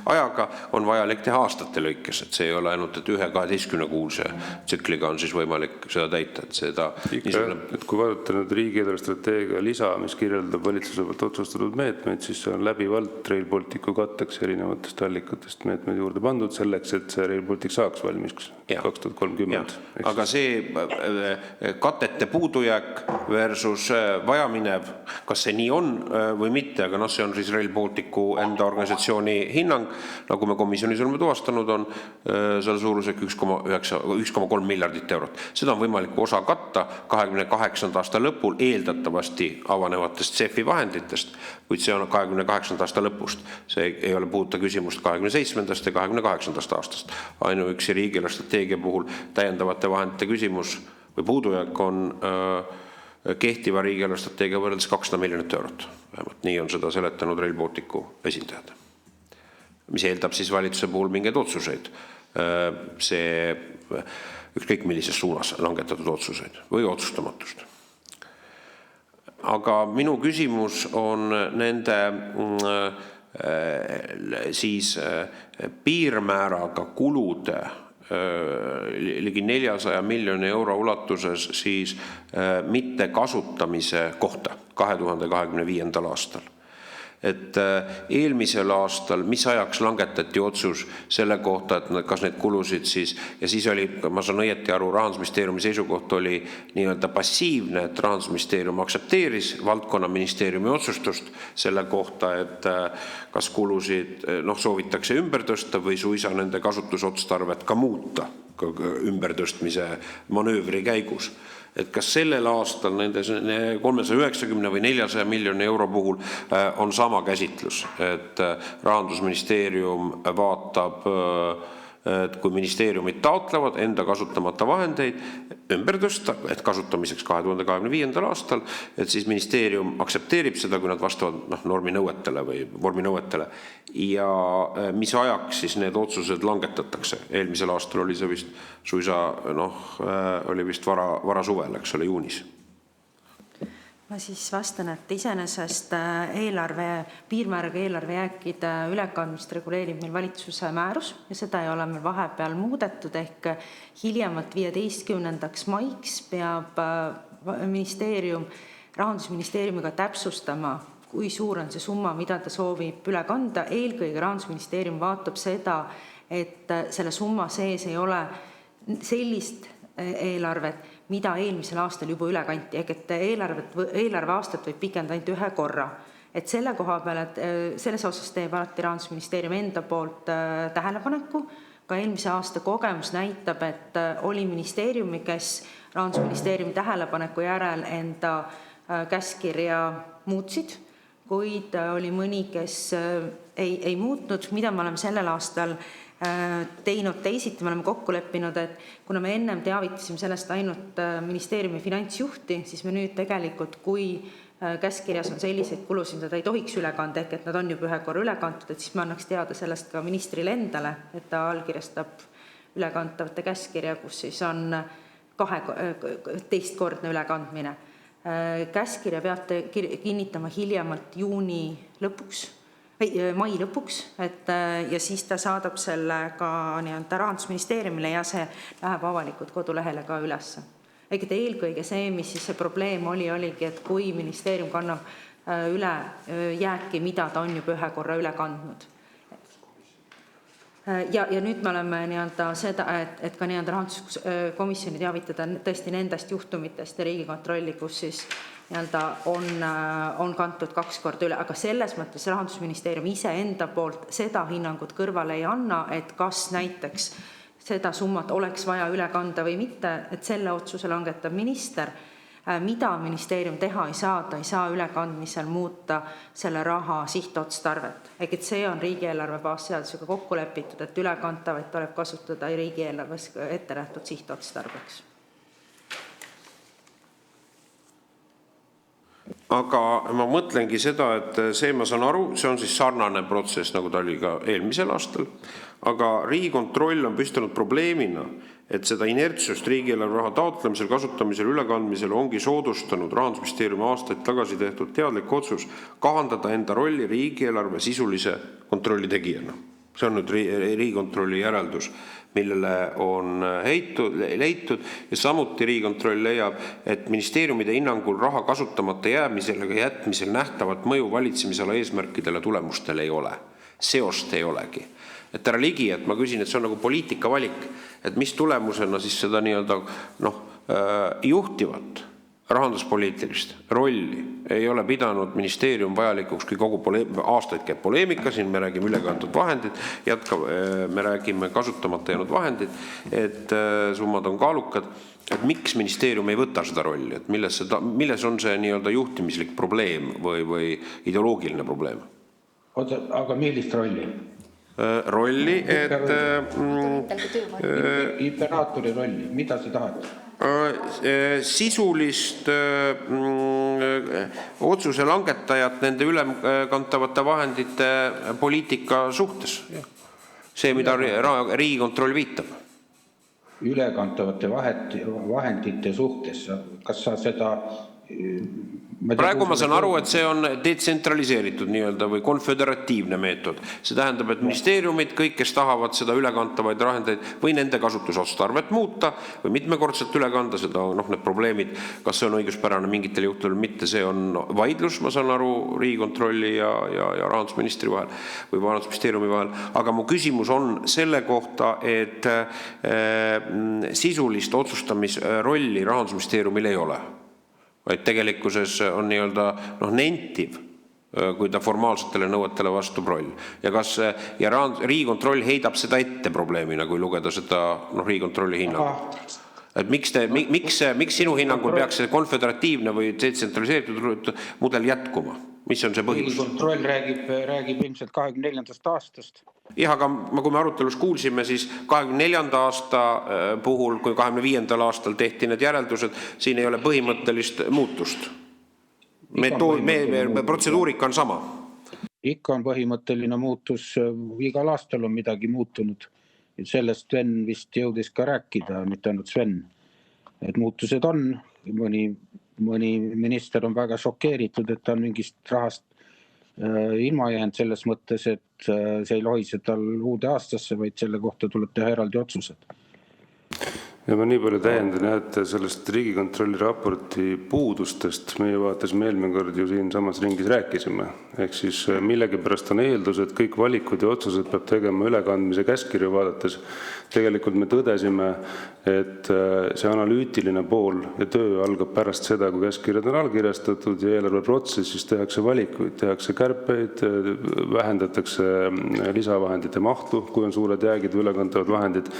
ajaga on vajalik teha aastate lõikes, et see ei ole ainult, et 1-12-kuulse tsükliga on siis võimalik seda täita, et seda et kui vaadata nüüd riigieelarve strateegia lisa, mis kirjeldab valitsuse poolt otsustatud meetmeid, siis see on läbivalt Rail Balticu katteks erinevatest allikatest meetmeid juurde pandud selleks, et see Rail Baltic saaks valmis 2030. Aga see katete puudujääk versus vajaminev, kas see nii on või mitte, aga see on siis Rail Balticu enda organisatsiooni hinnang, nagu me komisjonis oleme tuvastanud, on seal suurusjärk 1,3 miljardit eurot. Seda on võimalik osa katta 28. aasta lõpul eeldatavasti avanevatest CEF-i vahenditest, kuid see on 28. aasta lõpust. See ei ole puuduta küsimust 27. ja 28. aastast. Ainuüksi riigile strateegia puhul täiendavate vahendite küsimus või puudujääk on kehtiva riigieelarve strateegia võrreldes 200 miljonit eurot. Vähemalt nii on seda seletanud Rail Balticu esindajad, mis eeldab siis valitsuse puhul mingeid otsuseid. See ükskõik millises suunas langetatud otsuseid või otsustamatust. Aga minu küsimus on nende siis piirmääraga kulude ligi 400 miljoni euro ulatuses siis mitte kasutamise kohta 2025. aastal. Et eelmisel aastal, mis ajaks langetati otsus selle kohta, et kas need kulusid siis, ja siis oli, ma saan õieti aru, Rahandusministeeriumi seisukoht oli nii-öelda passiivne, et Rahandusministeerium aksepteeris valdkonnaministeeriumi otsustust selle kohta, et kas kulusid soovitakse ümber tõsta või suisa nende kasutusotstarvet ka muuta ümbertõstmise manöövri käigus. Et kas sellel aastal nende 390 või 400 miljoni euro puhul on sama käsitlus, et Rahandusministeerium vaatab, et kui ministeeriumid taotlevad enda kasutamata vahendeid ümber tõsta, et kasutamiseks 2025. aastal, et siis ministeerium aksepteerib seda, kui nad vastavad norminõuetele või vorminõuetele, ja mis ajaks siis need otsused langetatakse. Eelmisel aastal oli see vist suisa, oli vist vara suvel, eks ole, juunis. Ma siis vastan, et iseenesest piirmääraga eelarvejääkide ülekandmist reguleerib meil valitsuse määrus ja seda ei ole meil vahepeal muudetud, ehk hiljemalt 15. maiks peab ministeerium Rahandusministeeriumiga täpsustama, kui suur on see summa, mida ta soovib üle kanda. Eelkõige Rahandusministeerium vaatab seda, et selle summa sees ei ole sellist eelarvet, mida eelmisel aastal juba üle kanti, et eelarve aastat võib pikendada ainult ühe korra. Et selle koha peal, et selles osas teeb alati Rahandusministeerium enda poolt tähelepaneku. Ka eelmise aasta kogemus näitab, et oli ministeeriumi, kes Rahandusministeeriumi tähelepaneku järel enda käskirja muutsid, kuid oli mõni, kes ei muutnud, mida me oleme sellel aastal teinud teisiti. Me oleme kokku leppinud, et kuna me ennem teavitasime sellest ainult ministeeriumi finantsjuhti, siis me nüüd tegelikult, kui käskirjas on selliseid kulusid, mida ta ei tohiks üle kanda, ehk et nad on juba ühe korra üle kantud, et siis me annaks teada sellest ka ministrile endale, et ta allkirjastab ülekantavate käskirja, kus siis on teistkordne ülekandmine. Käskirja peate kinnitama hiljemalt mai lõpuks, ja siis ta saadab selle ka Rahandusministeeriumile ja see läheb avalikult kodulehele ka üles. Ehk et eelkõige see, mis siis see probleem oligi, et kui ministeerium kannab üle jääki, mida ta on juba ühe korra üle kandnud. Ja nüüd me oleme seda, et ka rahanduskomisjoni teavitada tõesti nendest juhtumitest ja Riigikontrolli, kus siis on kantud 2 korda üle, aga selles mõttes Rahandusministeerium ise enda poolt seda hinnangut kõrvale ei anna, et kas näiteks seda summat oleks vaja üle kanda või mitte, et selle otsuse langetab minister. Mida ministeerium teha ei saa, ta ei saa ülekandmisel muuta selle raha sihtotstarvet. Ehk et see on riigieelarve baasseadusega kokku lepitud, et ülekantavaid tuleb kasutada riigieelarves ette nähtud sihtotstarbeks. Aga ma mõtlengi seda, et see, ma saan aru, see on siis sarnane protsess, nagu ta oli ka eelmisel aastal, aga Riigikontroll on püstanud probleemina, et seda inertsust riigieelarve raha taotlemisel, kasutamisel, ülekandmisel ongi soodustanud Rahandusministeeriumi aastaid tagasi tehtud teadlik otsus kahandada enda rolli riigieelarve sisulise kontrolli tegijana. See on nüüd Riigikontrolli järeldus, millele on leitud, ja samuti Riigikontroll leiab, et ministeeriumide hinnangul raha kasutamata jäämisel ja jätmisel nähtavat mõju valitsemisala eesmärkidele tulemustele ei ole. Seost ei olegi. Et härra Ligi, et ma küsin, et see on nagu poliitika valik, et mis tulemusena siis seda juhtivat rahanduspoliitilist rolli ei ole pidanud ministeerium vajalikuks, kui kogu aastaid käib poleemika, siin me räägime ülekantud vahendid, me räägime kasutamata jäänud vahendid, et summad on kaalukad, et miks ministeerium ei võta seda rolli, et milles on see juhtimislik probleem või ideoloogiline probleem? Aga millist rolli? Rolli, et imperaatori rolli, mida sa tahad? Sisulist otsuse langetajat nende ülekantavate vahendite poliitika suhtes. See, mida Riigikontroll viitab. Ülekantavate vahendite suhtes, kas sa seda praegu ma saan aru, et see on detsentraliseeritud nii-öelda või konföderatiivne meetod. See tähendab, et ministeeriumid, kõik, kes tahavad seda ülekantavaid vahendeid või nende kasutusotstarvet muuta või mitmekordselt üle kanda, seda need probleemid, kas see on õiguspärane mingitel juhtudel või mitte, see on vaidlus, ma saan aru, Riigikontrolli ja rahandusministri vahel või rahandusministeeriumi vahel. Aga mu küsimus on selle kohta, et sisulist otsustamisrolli Rahandusministeeriumil ei ole, vaid tegelikkuses on nii-öelda nentiv, kui ta formaalsetele nõuetele vastub roll. Ja kas Riigikontroll heidab seda ette probleemina, kui lugeda seda Riigikontrolli hinnangut? Et miks sinu hinnangul peaks see konföderatiivne või detsentraliseeritud mudel jätkuma? Mis on see põhjus? Riigikontroll räägib ilmselt 24. aastast. Jah, aga kui me arutelus kuulsime, siis 24. aasta puhul, kui 25. aastal tehti need järeldused, siin ei ole põhimõttelist muutust. Protseduurika on sama. Ikka on põhimõtteline muutus, igal aastal on midagi muutunud. Sellest Sven vist jõudis ka rääkida, mitte ainult Sven. Et muutused on, mõni minister on väga šokeeritud, et ta on mingist rahast ilma jäänud selles mõttes, et see ei lohise tal uude aastasse, vaid selle kohta tuleb teha eraldi otsused. Ja ma nii palju täiendan, et sellest Riigikontrolli raporti puudustest meie vaates me eelmine kord ju siin samas ringis rääkisime. Ehk siis millegipärast on eeldus, et kõik valikud ja otsused peab tegema ülekandmise käskirju vaadates. Tegelikult me tõdesime, et see analüütiline pool ja töö algab pärast seda, kui käskirjad on allkirjastatud ja eelarveprotsessis tehakse valikuid, tehakse kärpeid, vähendatakse lisavahendite mahtu, kui on suured jäägid või ülekantavad vahendid.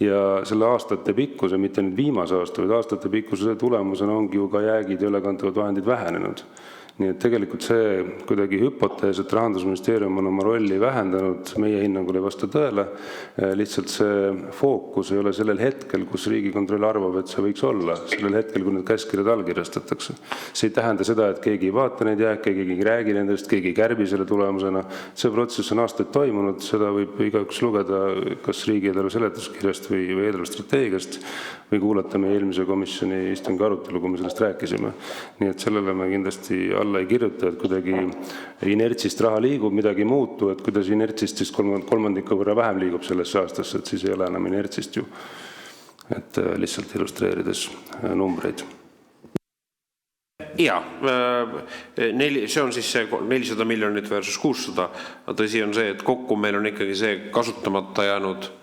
Ja selle aastate pikkuse, mitte nüüd viimase aasta, vaid aastate pikkuse tulemusena ongi ju ka jäägid ja ülekantavad vahendid vähenenud. Nii et tegelikult see kuidagi hüpotees, et Rahandusministeerium on oma rolli vähendanud, meie hinnangul ei vasta tõele. Lihtsalt see fookus ei ole sellel hetkel, kus Riigikontroll arvab, et see võiks olla. Sellel hetkel, kui need käskirjad allkirjastatakse. See ei tähenda seda, et keegi ei vaata neid jääke, keegi ei räägi nendest, keegi ei kärbi selle tulemusena. See protsess on aastaid toimunud, seda võib igaüks lugeda kas riigieelarve seletuskirjast või eelarvestrateegiast või kuulata meie eelmise komisjoni istungi arutelu, kui me sellest rääkisime. Nii et sellele me kindlasti alla ei kirjuta, et kuidagi inertsist raha liigub, midagi ei muutu, et kuidas inertsist siis kolmandiku võrra vähem liigub sellesse aastasse, et siis ei ole enam inertsist ju. Et lihtsalt illustreerides numbreid. Ja, see on siis see 400 miljonit versus 600. Tõsi on see, et kokku meil on ikkagi see kasutamata jäänud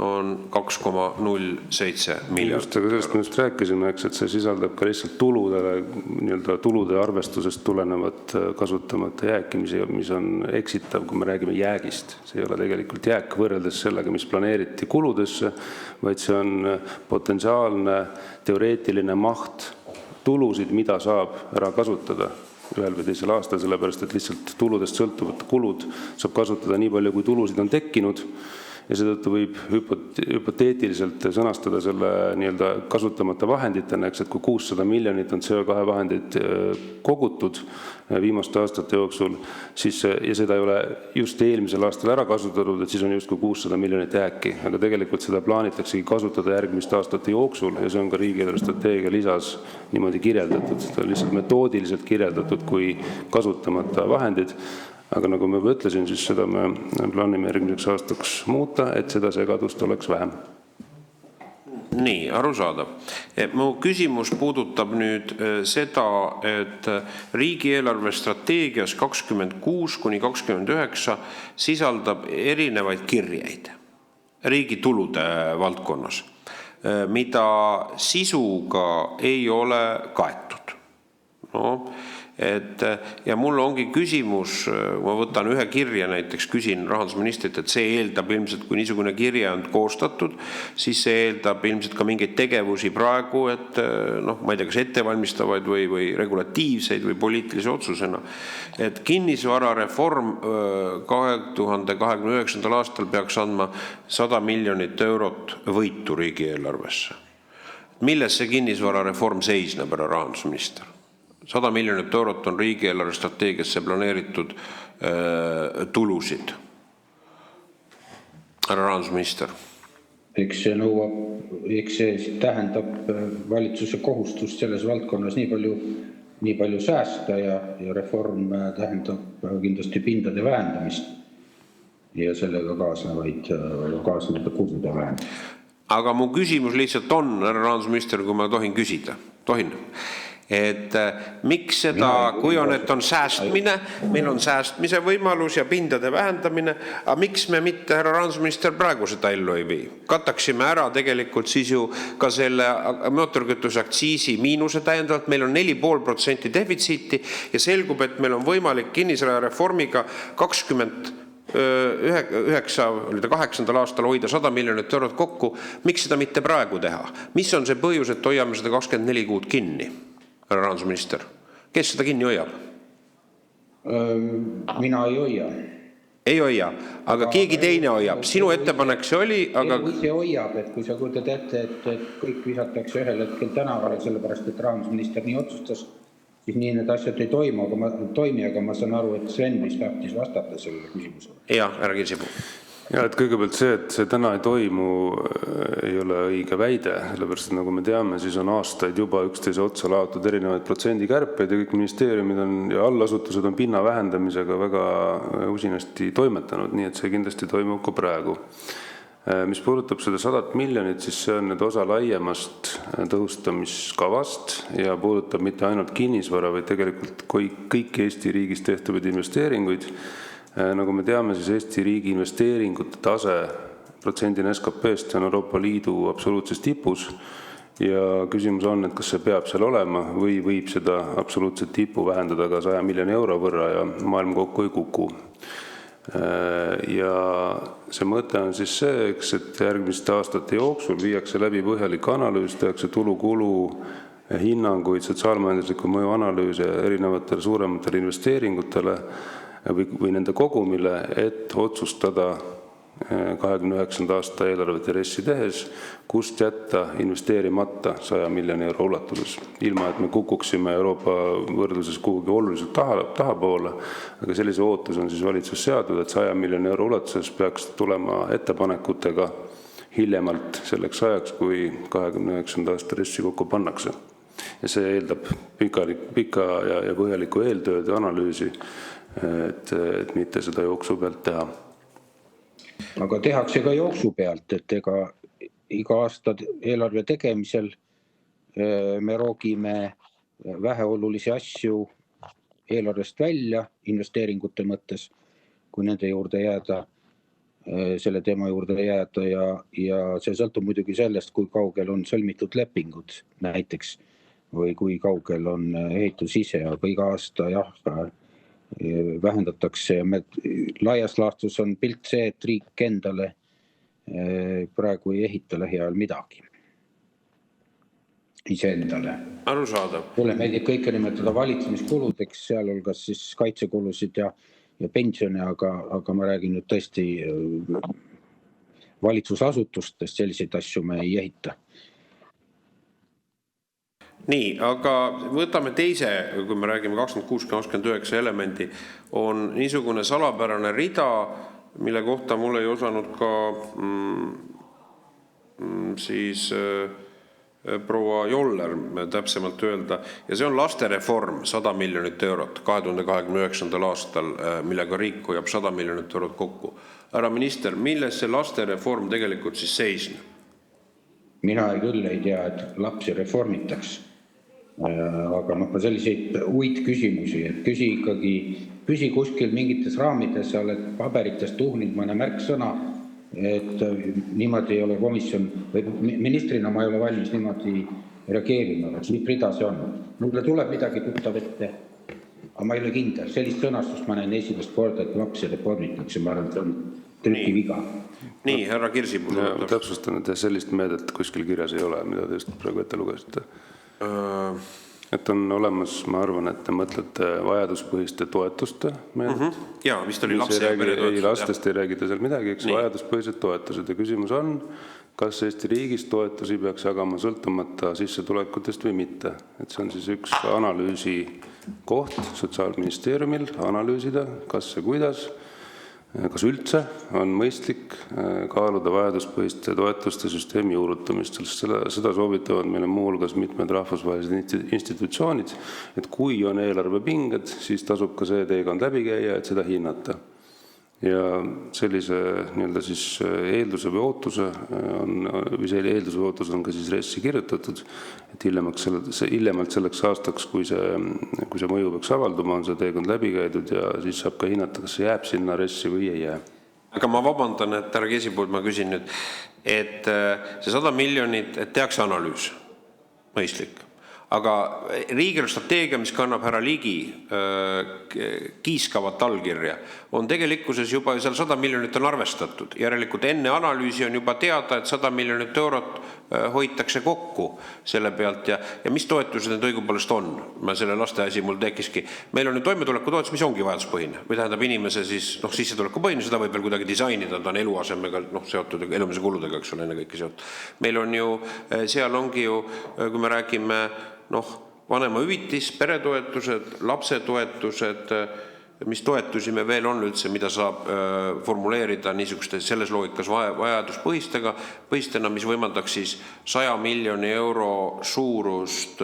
on 2,07 miljardit. Just, aga sellest me just rääkisime, eks, et see sisaldab ka lihtsalt tulude arvestusest tulenevat kasutamata jääki, mis on eksitav, kui me räägime jäägist. See ei ole tegelikult jääk võrreldes sellega, mis planeeriti kuludesse, vaid see on potentsiaalne teoreetiline maht tulusid, mida saab ära kasutada ühel või teisel aastal, sellepärast et lihtsalt tuludest sõltuvad kulud saab kasutada nii palju, kui tulusid on tekkinud. Ja seetõttu võib hüpoteetiliselt sõnastada selle nii-öelda kasutamata vahenditena, eks, et kui 600 miljonit on CO2 vahendid kogutud viimaste aastate jooksul, siis, ja seda ei ole just eelmisel aastal ära kasutatud, et siis on justkui 600 miljonit jääki. Aga tegelikult seda plaanitaksegi kasutada järgmiste aastate jooksul ja see on ka riigieelarvestrateegia lisas niimoodi kirjeldatud. See on lihtsalt metoodiliselt kirjeldatud kui kasutamata vahendid. Aga nagu ma ütlesin, siis seda me plaanime järgmiseks aastaks muuta, et seda segadust oleks vähem. Nii, arusaadav. Mu küsimus puudutab nüüd seda, et riigieelarve strateegias 26–29 sisaldab erinevaid kirjeid riigi tulude valdkonnas, mida sisuga ei ole kaetud. Ja mul ongi küsimus, ma võtan ühe kirja näiteks, küsin rahandusministrit, et see eeldab ilmselt, kui niisugune kirje on koostatud, siis see eeldab ilmselt ka mingeid tegevusi praegu, et ma ei tea, kas ettevalmistavaid või regulatiivseid või poliitilise otsusena. Et kinnisvarareform 2029. aastal peaks andma 100 miljonit eurot võitu riigieelarvesse. Milles see kinnisvarareform seisneb, härra rahandusminister? 100 miljonit eurot on riigieelarve strateegiasse planeeritud tulusid. Härra rahandusminister. Eks see tähendab valitsuse kohustust selles valdkonnas nii palju nii palju säästa ja reform tähendab kindlasti pindade vähendamist ja sellega kaasnevate kulude vähendamist. Aga mu küsimus lihtsalt on, härra rahandusminister, kui ma tohin küsida, et miks seda, kui on, et on säästmine, meil on säästmise võimalus ja pindade vähendamine, aga miks me mitte, härra rahandusminister, praegu seda ellu ei vii? Kataksime ära tegelikult siis ju ka selle mootorikütuse aktsiisi miinuse täiendavalt, meil on 4,5% defitsiiti ja selgub, et meil on võimalik kinnisvarareformiga 2008. aastal hoida 100 miljonit eurot kokku. Miks seda mitte praegu teha? Mis on see põhjus, et hoiame seda 24 kuud kinni? Härra rahandusminister, kes seda kinni hoiab? Mina ei hoia. Ei hoia, aga keegi teine hoiab. Sinu ettepanek see oli, aga... See hoiab, et kui sa kujutad ette, et kõik visatakse ühel hetkel tänavale, sellepärast, et rahandusminister nii otsustas, siis nii need asjad ei toimi, aga ma saan aru, et Sven vist tahtis vastata sellele küsimusele. Jah, härra Kirsipuu. Ja, et kõigepealt see, et see täna ei toimu, ei ole õige väide, sellepärast, et nagu me teame, siis on aastaid juba üksteise otsa laotud erinevaid protsendikärpeid ja kõik ministeeriumid ja allasutused on pinna vähendamisega väga usinasti toimetanud, nii et see kindlasti toimub ka praegu. Mis puudutab seda 100 miljonit, siis see on nüüd osa laiemast tõhustamiskavast ja puudutab mitte ainult kinnisvara, vaid tegelikult kõik Eesti riigis tehtavaid investeeringuid. Nagu me teame, siis Eesti riigi investeeringute tase protsendina SKP-st on Euroopa Liidu absoluutses tipus ja küsimus on, et kas see peab seal olema või võib seda absoluutset tipu vähendada ka 100 miljoni euro võrra ja maailm kokku ei kuku. Ja see mõte on siis see, et järgmiste aastate jooksul viiakse läbi põhjalik analüüs, tehakse tulu-kulu hinnanguid, sotsiaalmajandusliku mõju analüüse erinevatele suurematele investeeringutele või nende kogumile, et otsustada 29. aasta eelarvet ja RES-i tehes, kust jätta investeerimata 100 miljoni euro ulatuses, ilma et me kukuksime Euroopa võrdluses kuhugi oluliselt tahapoole, aga sellise ootus on siis valitsus seadnud, et 100 miljoni euro ulatuses peaks tulema ettepanekutega hiljemalt selleks ajaks, kui 29. aasta RES-i kokku pannakse. Ja see eeldab pika ja põhjaliku eeltööd ja analüüsi, et mitte seda jooksu pealt teha. Aga tehakse ka jooksu pealt, et iga aasta eelarve tegemisel me roogime väheolulisi asju eelarvest välja investeeringute mõttes, kui nende juurde jääda, selle teema juurde jääda ja see sõltub muidugi sellest, kui kaugel on sõlmitud lepingud näiteks või kui kaugel on ehitus ise, aga iga aasta vähendatakse ja laias laastus on pilt see, et riik endale praegu ei ehita lähiajal midagi. Iseendale. Arusaadav. Tule meeldib kõike nimetada valitsemiskuludeks, sealhulgas siis kaitsekulusid ja pensione, aga ma räägin nüüd tõesti valitsusasutustest, selliseid asju me ei ehita. Nii, aga võtame teise, kui me räägime 26-29 elemendi, on niisugune salapärane rida, mille kohta mul ei osanud ka proua Joller täpsemalt öelda, ja see on lastereform 100 miljonit eurot 2029. aastal, millega riik hoiab 100 miljonit eurot kokku. Härra minister, milles see lastereform tegelikult siis seisneb? Mina küll ei tea, et lapsi reformitaks. Aga ma selliseid küsimusi, et küsi kuskil mingites raamides, sa oled paberitest tuhnid mõne märksõna, et niimoodi ei ole komisjon, või ministrina ma ei ole valmis niimoodi reageerima, et mis rida see on. Mulle tuleb midagi tuttav ette, aga ma ei ole kindel. Sellist sõnastust ma näen esimest korda, et lapsi reformitakse, ma arvan, et see on trükiviga. Nii, härra Kirsipuu. Täpsustan, et sellist meedet kuskil kirjas ei ole, mida te just praegu ette lugesite. Et on olemas, ma arvan, et te mõtlete vajaduspõhiste toetuste meedet. Jaa, vist oli lapse ja pere toetused. Ei, lastest ei räägita seal midagi, eks vajaduspõhised toetused. Ja küsimus on, kas Eesti riigis toetusi peaks jagama sõltumata sissetulekutest või mitte. Et see on siis üks analüüsi koht Sotsiaalministeeriumil analüüsida, kas ja kuidas kas üldse on mõistlik kaaluda vajaduspõhiste toetuste süsteemi juurutamist. Seda soovitavad meile muu hulgas mitmed rahvusvahelised institutsioonid, et kui on eelarvepinged, siis tasub ka see teekond läbi käia, et seda hinnata. Ja sellise siis eelduse või ootuse on ka siis RES-i kirjutatud, et hiljemalt selleks aastaks, kui see mõju peaks avalduma, on see teekond läbi käidud ja siis saab ka hinnata, kas see jääb sinna RES-i või ei jää. Aga ma vabandan, et härra Kesipool ma küsin nüüd, et see 100 miljonit, et tehakse analüüs, mõistlik. Aga riigieelarvestrateegia, mis kannab härra Ligi kiiskavat allkirja, on tegelikkuses juba seal 100 miljonit on arvestatud. Järelikult enne analüüsi on juba teada, et 100 miljonit eurot hoitakse kokku selle pealt ja mis toetused need õigupoolest on? Ma selle laste asi mul tekkiski. Meil on nüüd toimetuleku toetus, mis ongi vajaduspõhine. Või tähendab inimese sissetulekupõhine, seda võib veel kuidagi disainida, ta on eluasemega seotud, elumise kuludega, eks ole, enne kõike seotud. Meil on ju, seal ongi ju, kui me räägime vanema hüvitis, peretoetused, lapsetoetused, mis toetusi me veel on üldse, mida saab formuleerida niisuguste selles loogikas vajaduspõhistena, mis võimaldaks siis 100 miljoni euro suurust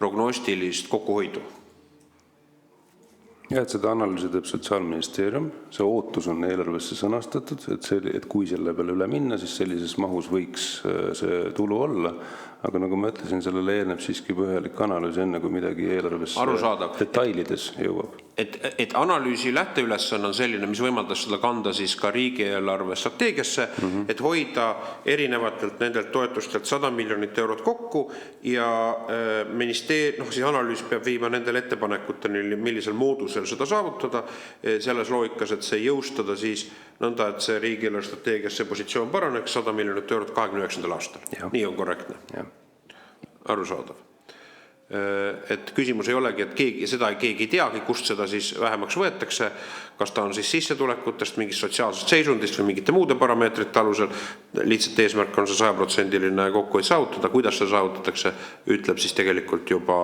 prognostilist kokkuhoidu. Ja, et seda analüüsi teeb Sotsiaalministeerium, see ootus on eelarvesse sõnastatud, et kui selle peale üle minna, siis sellises mahus võiks see tulu olla, aga nagu ma ütlesin, sellele eelneb siiski põhjalik analüüs enne, kui midagi eelarvesse detailides jõuab. Et analüüsi lähteülesanne on selline, mis võimaldas seda kanda siis ka riigieelarve strateegiasse, et hoida erinevatelt nendelt toetustelt 100 miljonit eurot kokku ja siis analüüs peab viima nendel ettepanekuteni, millisel moodusel seda saavutada, selles loogikas, et see jõustada siis nõnda, et see riigieelarve strateegias see positsioon paraneks 100 miljonit eurot 29. aastal. Ja. Nii on korrektne. Ja. Arusaadav. Et küsimus ei olegi, et keegi ei teagi, kust seda siis vähemaks võetakse, kas ta on siis sissetulekutest, mingist sotsiaalsest seisundist või mingite muude parameetrite alusel. Lihtsalt eesmärk on see 100% kokkuhoid saavutada, kuidas see saavutatakse, ütleb siis tegelikult juba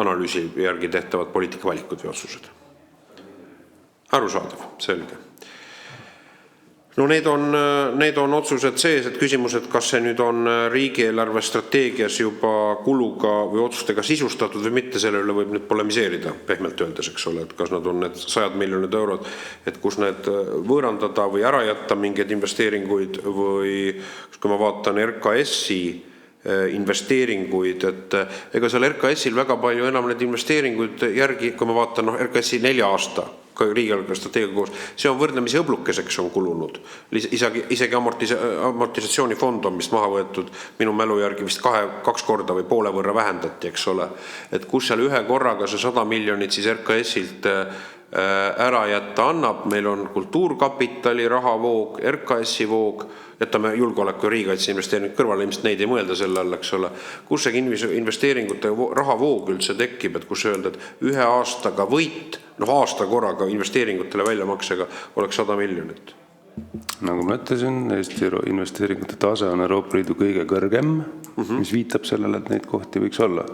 analüüsi järgi tehtavad poliitikavalikud või otsused. Arusaadav, selge. No need on otsused sees, et küsimus, et kas see nüüd on riigieelarve strateegias juba kuluga või otsustega sisustatud või mitte, selle üle võib nüüd polemiseerida pehmelt öeldes, eks ole, et kas nad on need 100 miljonid eurod, et kus need võõrandada või ära jätta mingeid investeeringuid või kui ma vaatan RKS-i investeeringuid, et ega seal RKS-il väga palju enam need investeeringuid järgi, kui ma vaatan RKS-i 4 aasta riigieelarve strateegia koos, see on võrdlemisi õblukeseks on kulunud. Isegi amortisatsioonifond on vist maha võetud, minu mälu järgi vist 2 korda või poole võrra vähendati, eks ole. Et kus seal ühe korraga see 100 miljonit siis RKS-ilt ära jätta annab, meil on kultuurkapitali rahavoog, RKS-i voog, jätame julgeoleku ja riigikaitse investeeringud kõrvale, ilmselt neid ei mõelda selle all, eks ole. Kus see investeeringute rahavoog üldse tekib, et kus öelda, et ühe aastaga võit, aasta korraga investeeringutele väljamaksega oleks 100 miljonit. Nagu ma ütlesin, Eesti investeeringute tase on Euroopa Liidu kõige kõrgem, mis viitab sellele, et neid kohti võiks olla.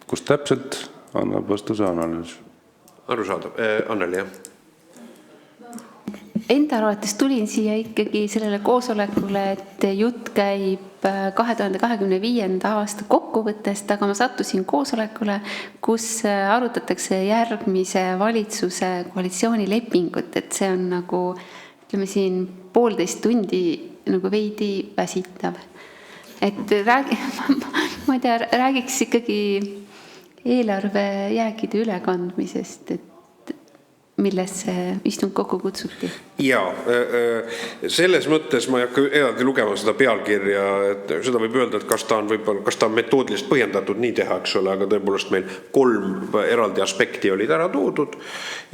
Kus täpselt annab vastuse analüüs. Arusaadav. Anneli, jah? Enda arvates tulin siia ikkagi sellele koosolekule, et jutt käib 2025. aasta kokkuvõttest, aga ma sattusin koosolekule, kus arutatakse järgmise valitsuse koalitsioonilepingut, et see on nagu, ütleme siin 1,5 tundi nagu veidi väsitav. Et ma ei tea, räägiks ikkagi eelarve jääkide ülekandmisest, et millest see istung kokku kutsuti? Jaa, selles mõttes ma ei hakka eraldi lugema seda pealkirja, et seda võib öelda, et kas ta on metoodiliselt põhjendatud nii teha, eks ole, aga tõepoolest meil 3 eraldi aspekti olid ära toodud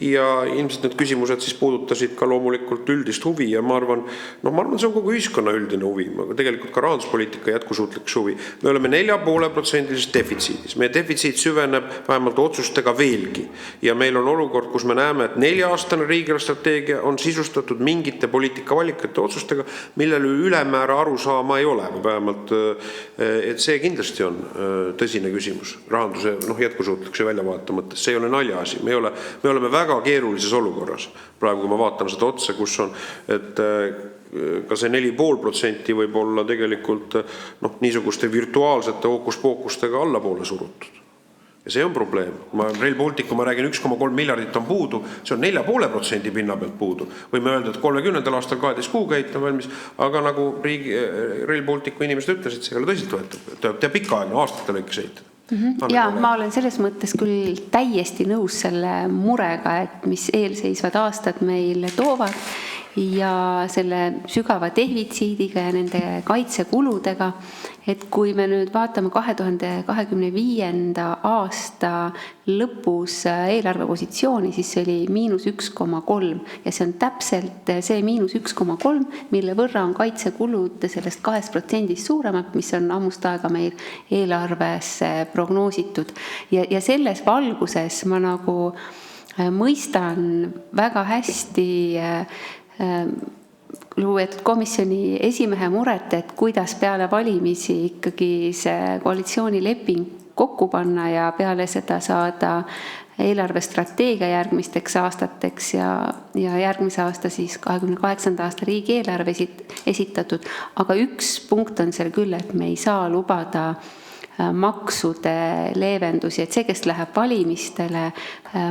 ja ilmselt need küsimused siis puudutasid ka loomulikult üldist huvi ja ma arvan, see on kogu ühiskonna üldine huvi, tegelikult ka rahanduspoliitika jätkusuutlikus huvi. Me oleme 4,5% defitsiidis, meie defitsiit süveneb vähemalt otsustega veelgi ja meil on olukord, kus me näeme, et et 4-aastane riigistrateegia on sisustatud mingite poliitikavalikute otsustega, millele ülemäära aru saama ei ole, või vähemalt, et see kindlasti on tõsine küsimus rahanduse jätkusuutlikkuse väljavaate mõttes. See ei ole naljaasi. Me oleme väga keerulises olukorras. Praegu, kui ma vaatan seda otsa, kus on, et ka see 4,5% võib olla tegelikult niisuguste virtuaalsete hookuspookustega allapoole surutud. Ja see on probleem. Rail Balticu ma räägin 1,3 miljardit on puudu, see on 4,5% pinna pealt puudu. Võime öelda, et 30. aastal 12 kuuga eit on valmis, aga nagu Rail Balticu inimesed ütlesid, see ei ole tõsiselt võetud. Te pikaaegne aastate lõikes ehitada. Ja ma olen selles mõttes küll täiesti nõus selle murega, et mis eelseisvad aastad meil toovad ja selle sügava defitsiidiga ja nende kaitsekuludega, et kui me nüüd vaatame 2025. aasta lõpus eelarvepositsiooni, siis see oli –1,3 ja see on täpselt see –1,3, mille võrra on kaitsekulud sellest 2% suuremad, mis on ammust aega meil eelarves prognoositud. Ja selles valguses ma nagu mõistan väga hästi lugupeetud komisjoni esimehe muret, et kuidas peale valimisi ikkagi see koalitsioonileping kokku panna ja peale seda saada eelarvestrateegia järgmisteks aastateks ja järgmise aasta siis 28. aasta riigieelarve esitatud. Aga üks punkt on seal küll, et me ei saa lubada maksude leevendusi, et see, kes läheb valimistele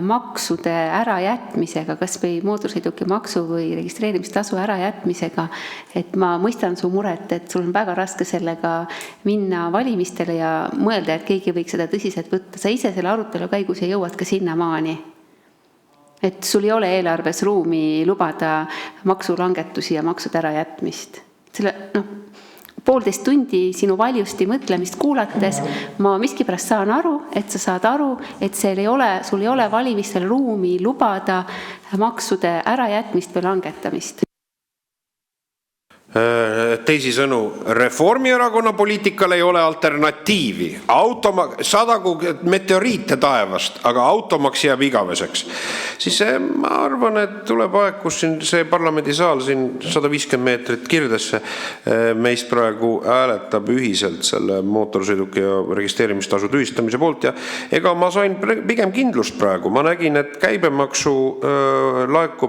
maksude ärajätmisega, kas või mootorsõiduki maksu või registreerimistasu ärajätmisega, et ma mõistan su muret, et sul on väga raske sellega minna valimistele ja mõelda, et keegi võiks seda tõsiselt võtta. Sa ise selle arutelu käigus ja jõuad ka sinnamaani, et sul ei ole eelarves ruumi lubada maksulangetusi ja maksude ärajätmist. Selle, 1,5 tundi sinu valjusti mõtlemist kuulates ma miskipärast saan aru, et sa saad aru, et sul ei ole valimistel ruumi lubada maksude ärajätmist või langetamist. Teisisõnu, Reformierakonna poliitikale ei ole alternatiivi. Sadagu meteoriite taevast, aga automaks jääb igaveseks. Siis ma arvan, et tuleb aeg, kus see parlamendisaal 150 meetrit kirdesse meist praegu hääletab ühiselt selle mootorsõiduki ja registreerimistasu tühistamise poolt. Ja ega ma sain pigem kindlust praegu. Ma nägin, et käibemaksu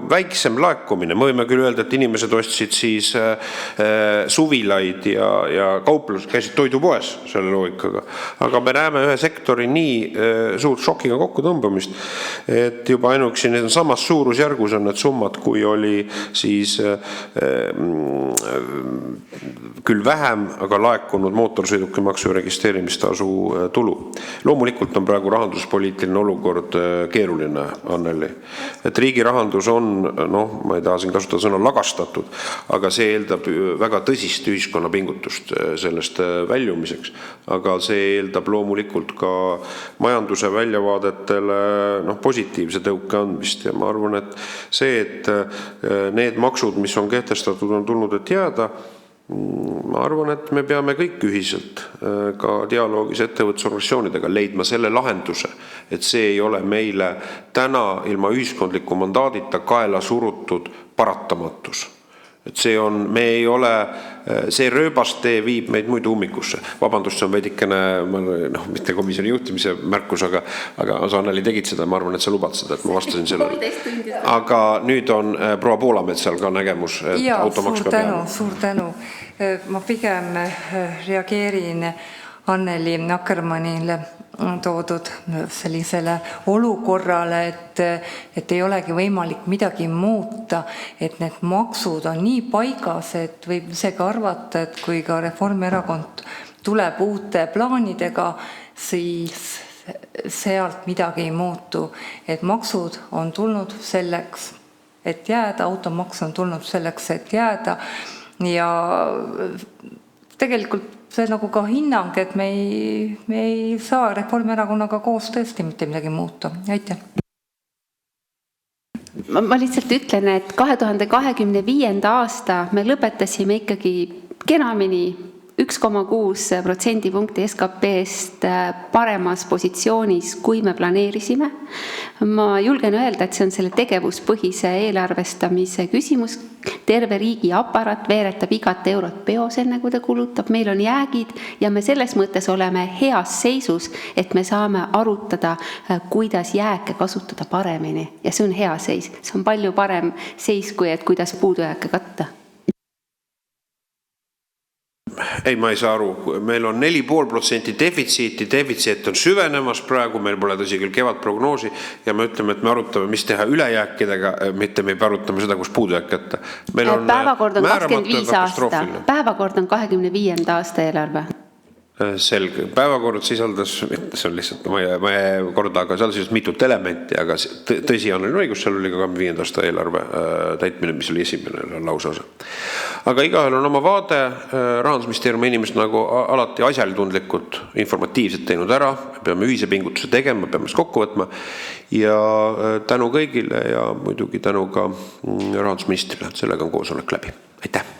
väiksem laekumine. Me võime küll öelda, et inimesed ostsid siis suvilaid ja kauplus käisid toidupoes selle loogikaga. Aga me näeme ühe sektori nii suurt šokiga kokkutõmbamist, et juba ainuüksi need on samas suurusjärgus on need summad, kui oli siis küll vähem, aga laekunud mootorsõidukimaksu registreerimistasu tulu. Loomulikult on praegu rahanduspoliitiline olukord keeruline, Anneli. Et riigi rahandus on, ma ei taha siin kasutada sõna lagastatud, aga see eeldab väga tõsist ühiskonna pingutust sellest väljumiseks, aga see eeldab loomulikult ka majanduse väljavaadetele positiivse tõuke andmist ja ma arvan, et see, et need maksud, mis on kehtestatud, on tulnud, et jääda, ma arvan, et me peame kõik ühiselt ka dialoogis ettevõtlusorganisatsioonidega leidma selle lahenduse, et see ei ole meile täna ilma ühiskondliku mandaadita kaela surutud paratamatus. Et see rööbastee viib meid muidu ummikusse. Vabandust, see on veidikene, mitte komisjoni juhtimise märkus, aga sa, Anneli, tegid seda, ma arvan, et sa lubad seda, et ma vastasin sellele. Aga nüüd on proua Poolametsal ka nägemus, et automaks peab jääma. Suur tänu. Ma pigem reageerin Anneli Akkermannile toodud sellisele olukorrale, et ei olegi võimalik midagi muuta, et need maksud on nii paigas, et võib isegi arvata, et kui ka Reformierakond tuleb uute plaanidega, siis sealt midagi ei muutu. Et maksud on tulnud selleks, et jääda, automaks on tulnud selleks, et jääda ja tegelikult see nagu ka hinnang, et me ei saa Reformierakonnaga koos tõesti mitte midagi muuta. Aitäh. Ma lihtsalt ütlen, et 2025. aasta me lõpetasime ikkagi kenamini 1,6 protsendipunkti SKP-st paremas positsioonis, kui me planeerisime. Ma julgen öelda, et see on selle tegevuspõhise eelarvestamise küsimus. Terve riigi aparaat veeretab igat eurot peos, enne kui ta kulutab. Meil on jäägid ja me selles mõttes oleme heas seisus, et me saame arutada, kuidas jääke kasutada paremini. Ja see on hea seis. See on palju parem seis, kui et kuidas puudujääke katta. Ei, ma ei saa aru. Meil on 4,5% defitsiit on süvenemas praegu, meil pole tõsi küll kevad prognoosi ja me ütleme, et me arutame, mis teha ülejääkidega, mitte me arutame seda, kus puudujääk jätta. Meil on päevakord on 25 aasta. Päevakord on 25. aasta eelarve. Selge. Päevakord sisaldas, see on lihtsalt, ma ei korda, aga seal siis mitut elementi, aga tõsi on õigus, seal oli ka 25. aasta eelarve täitmine, mis oli esimene lauseosa. Aga igahel on oma vaade, Rahandusministeeriumi inimesed nagu alati asjalitundlikult informatiivselt teinud ära, me peame ühise pingutuse tegema, peame kokku võtma ja tänu kõigile ja muidugi tänu ka rahandusministrile, sellega on koosolek läbi. Aitäh!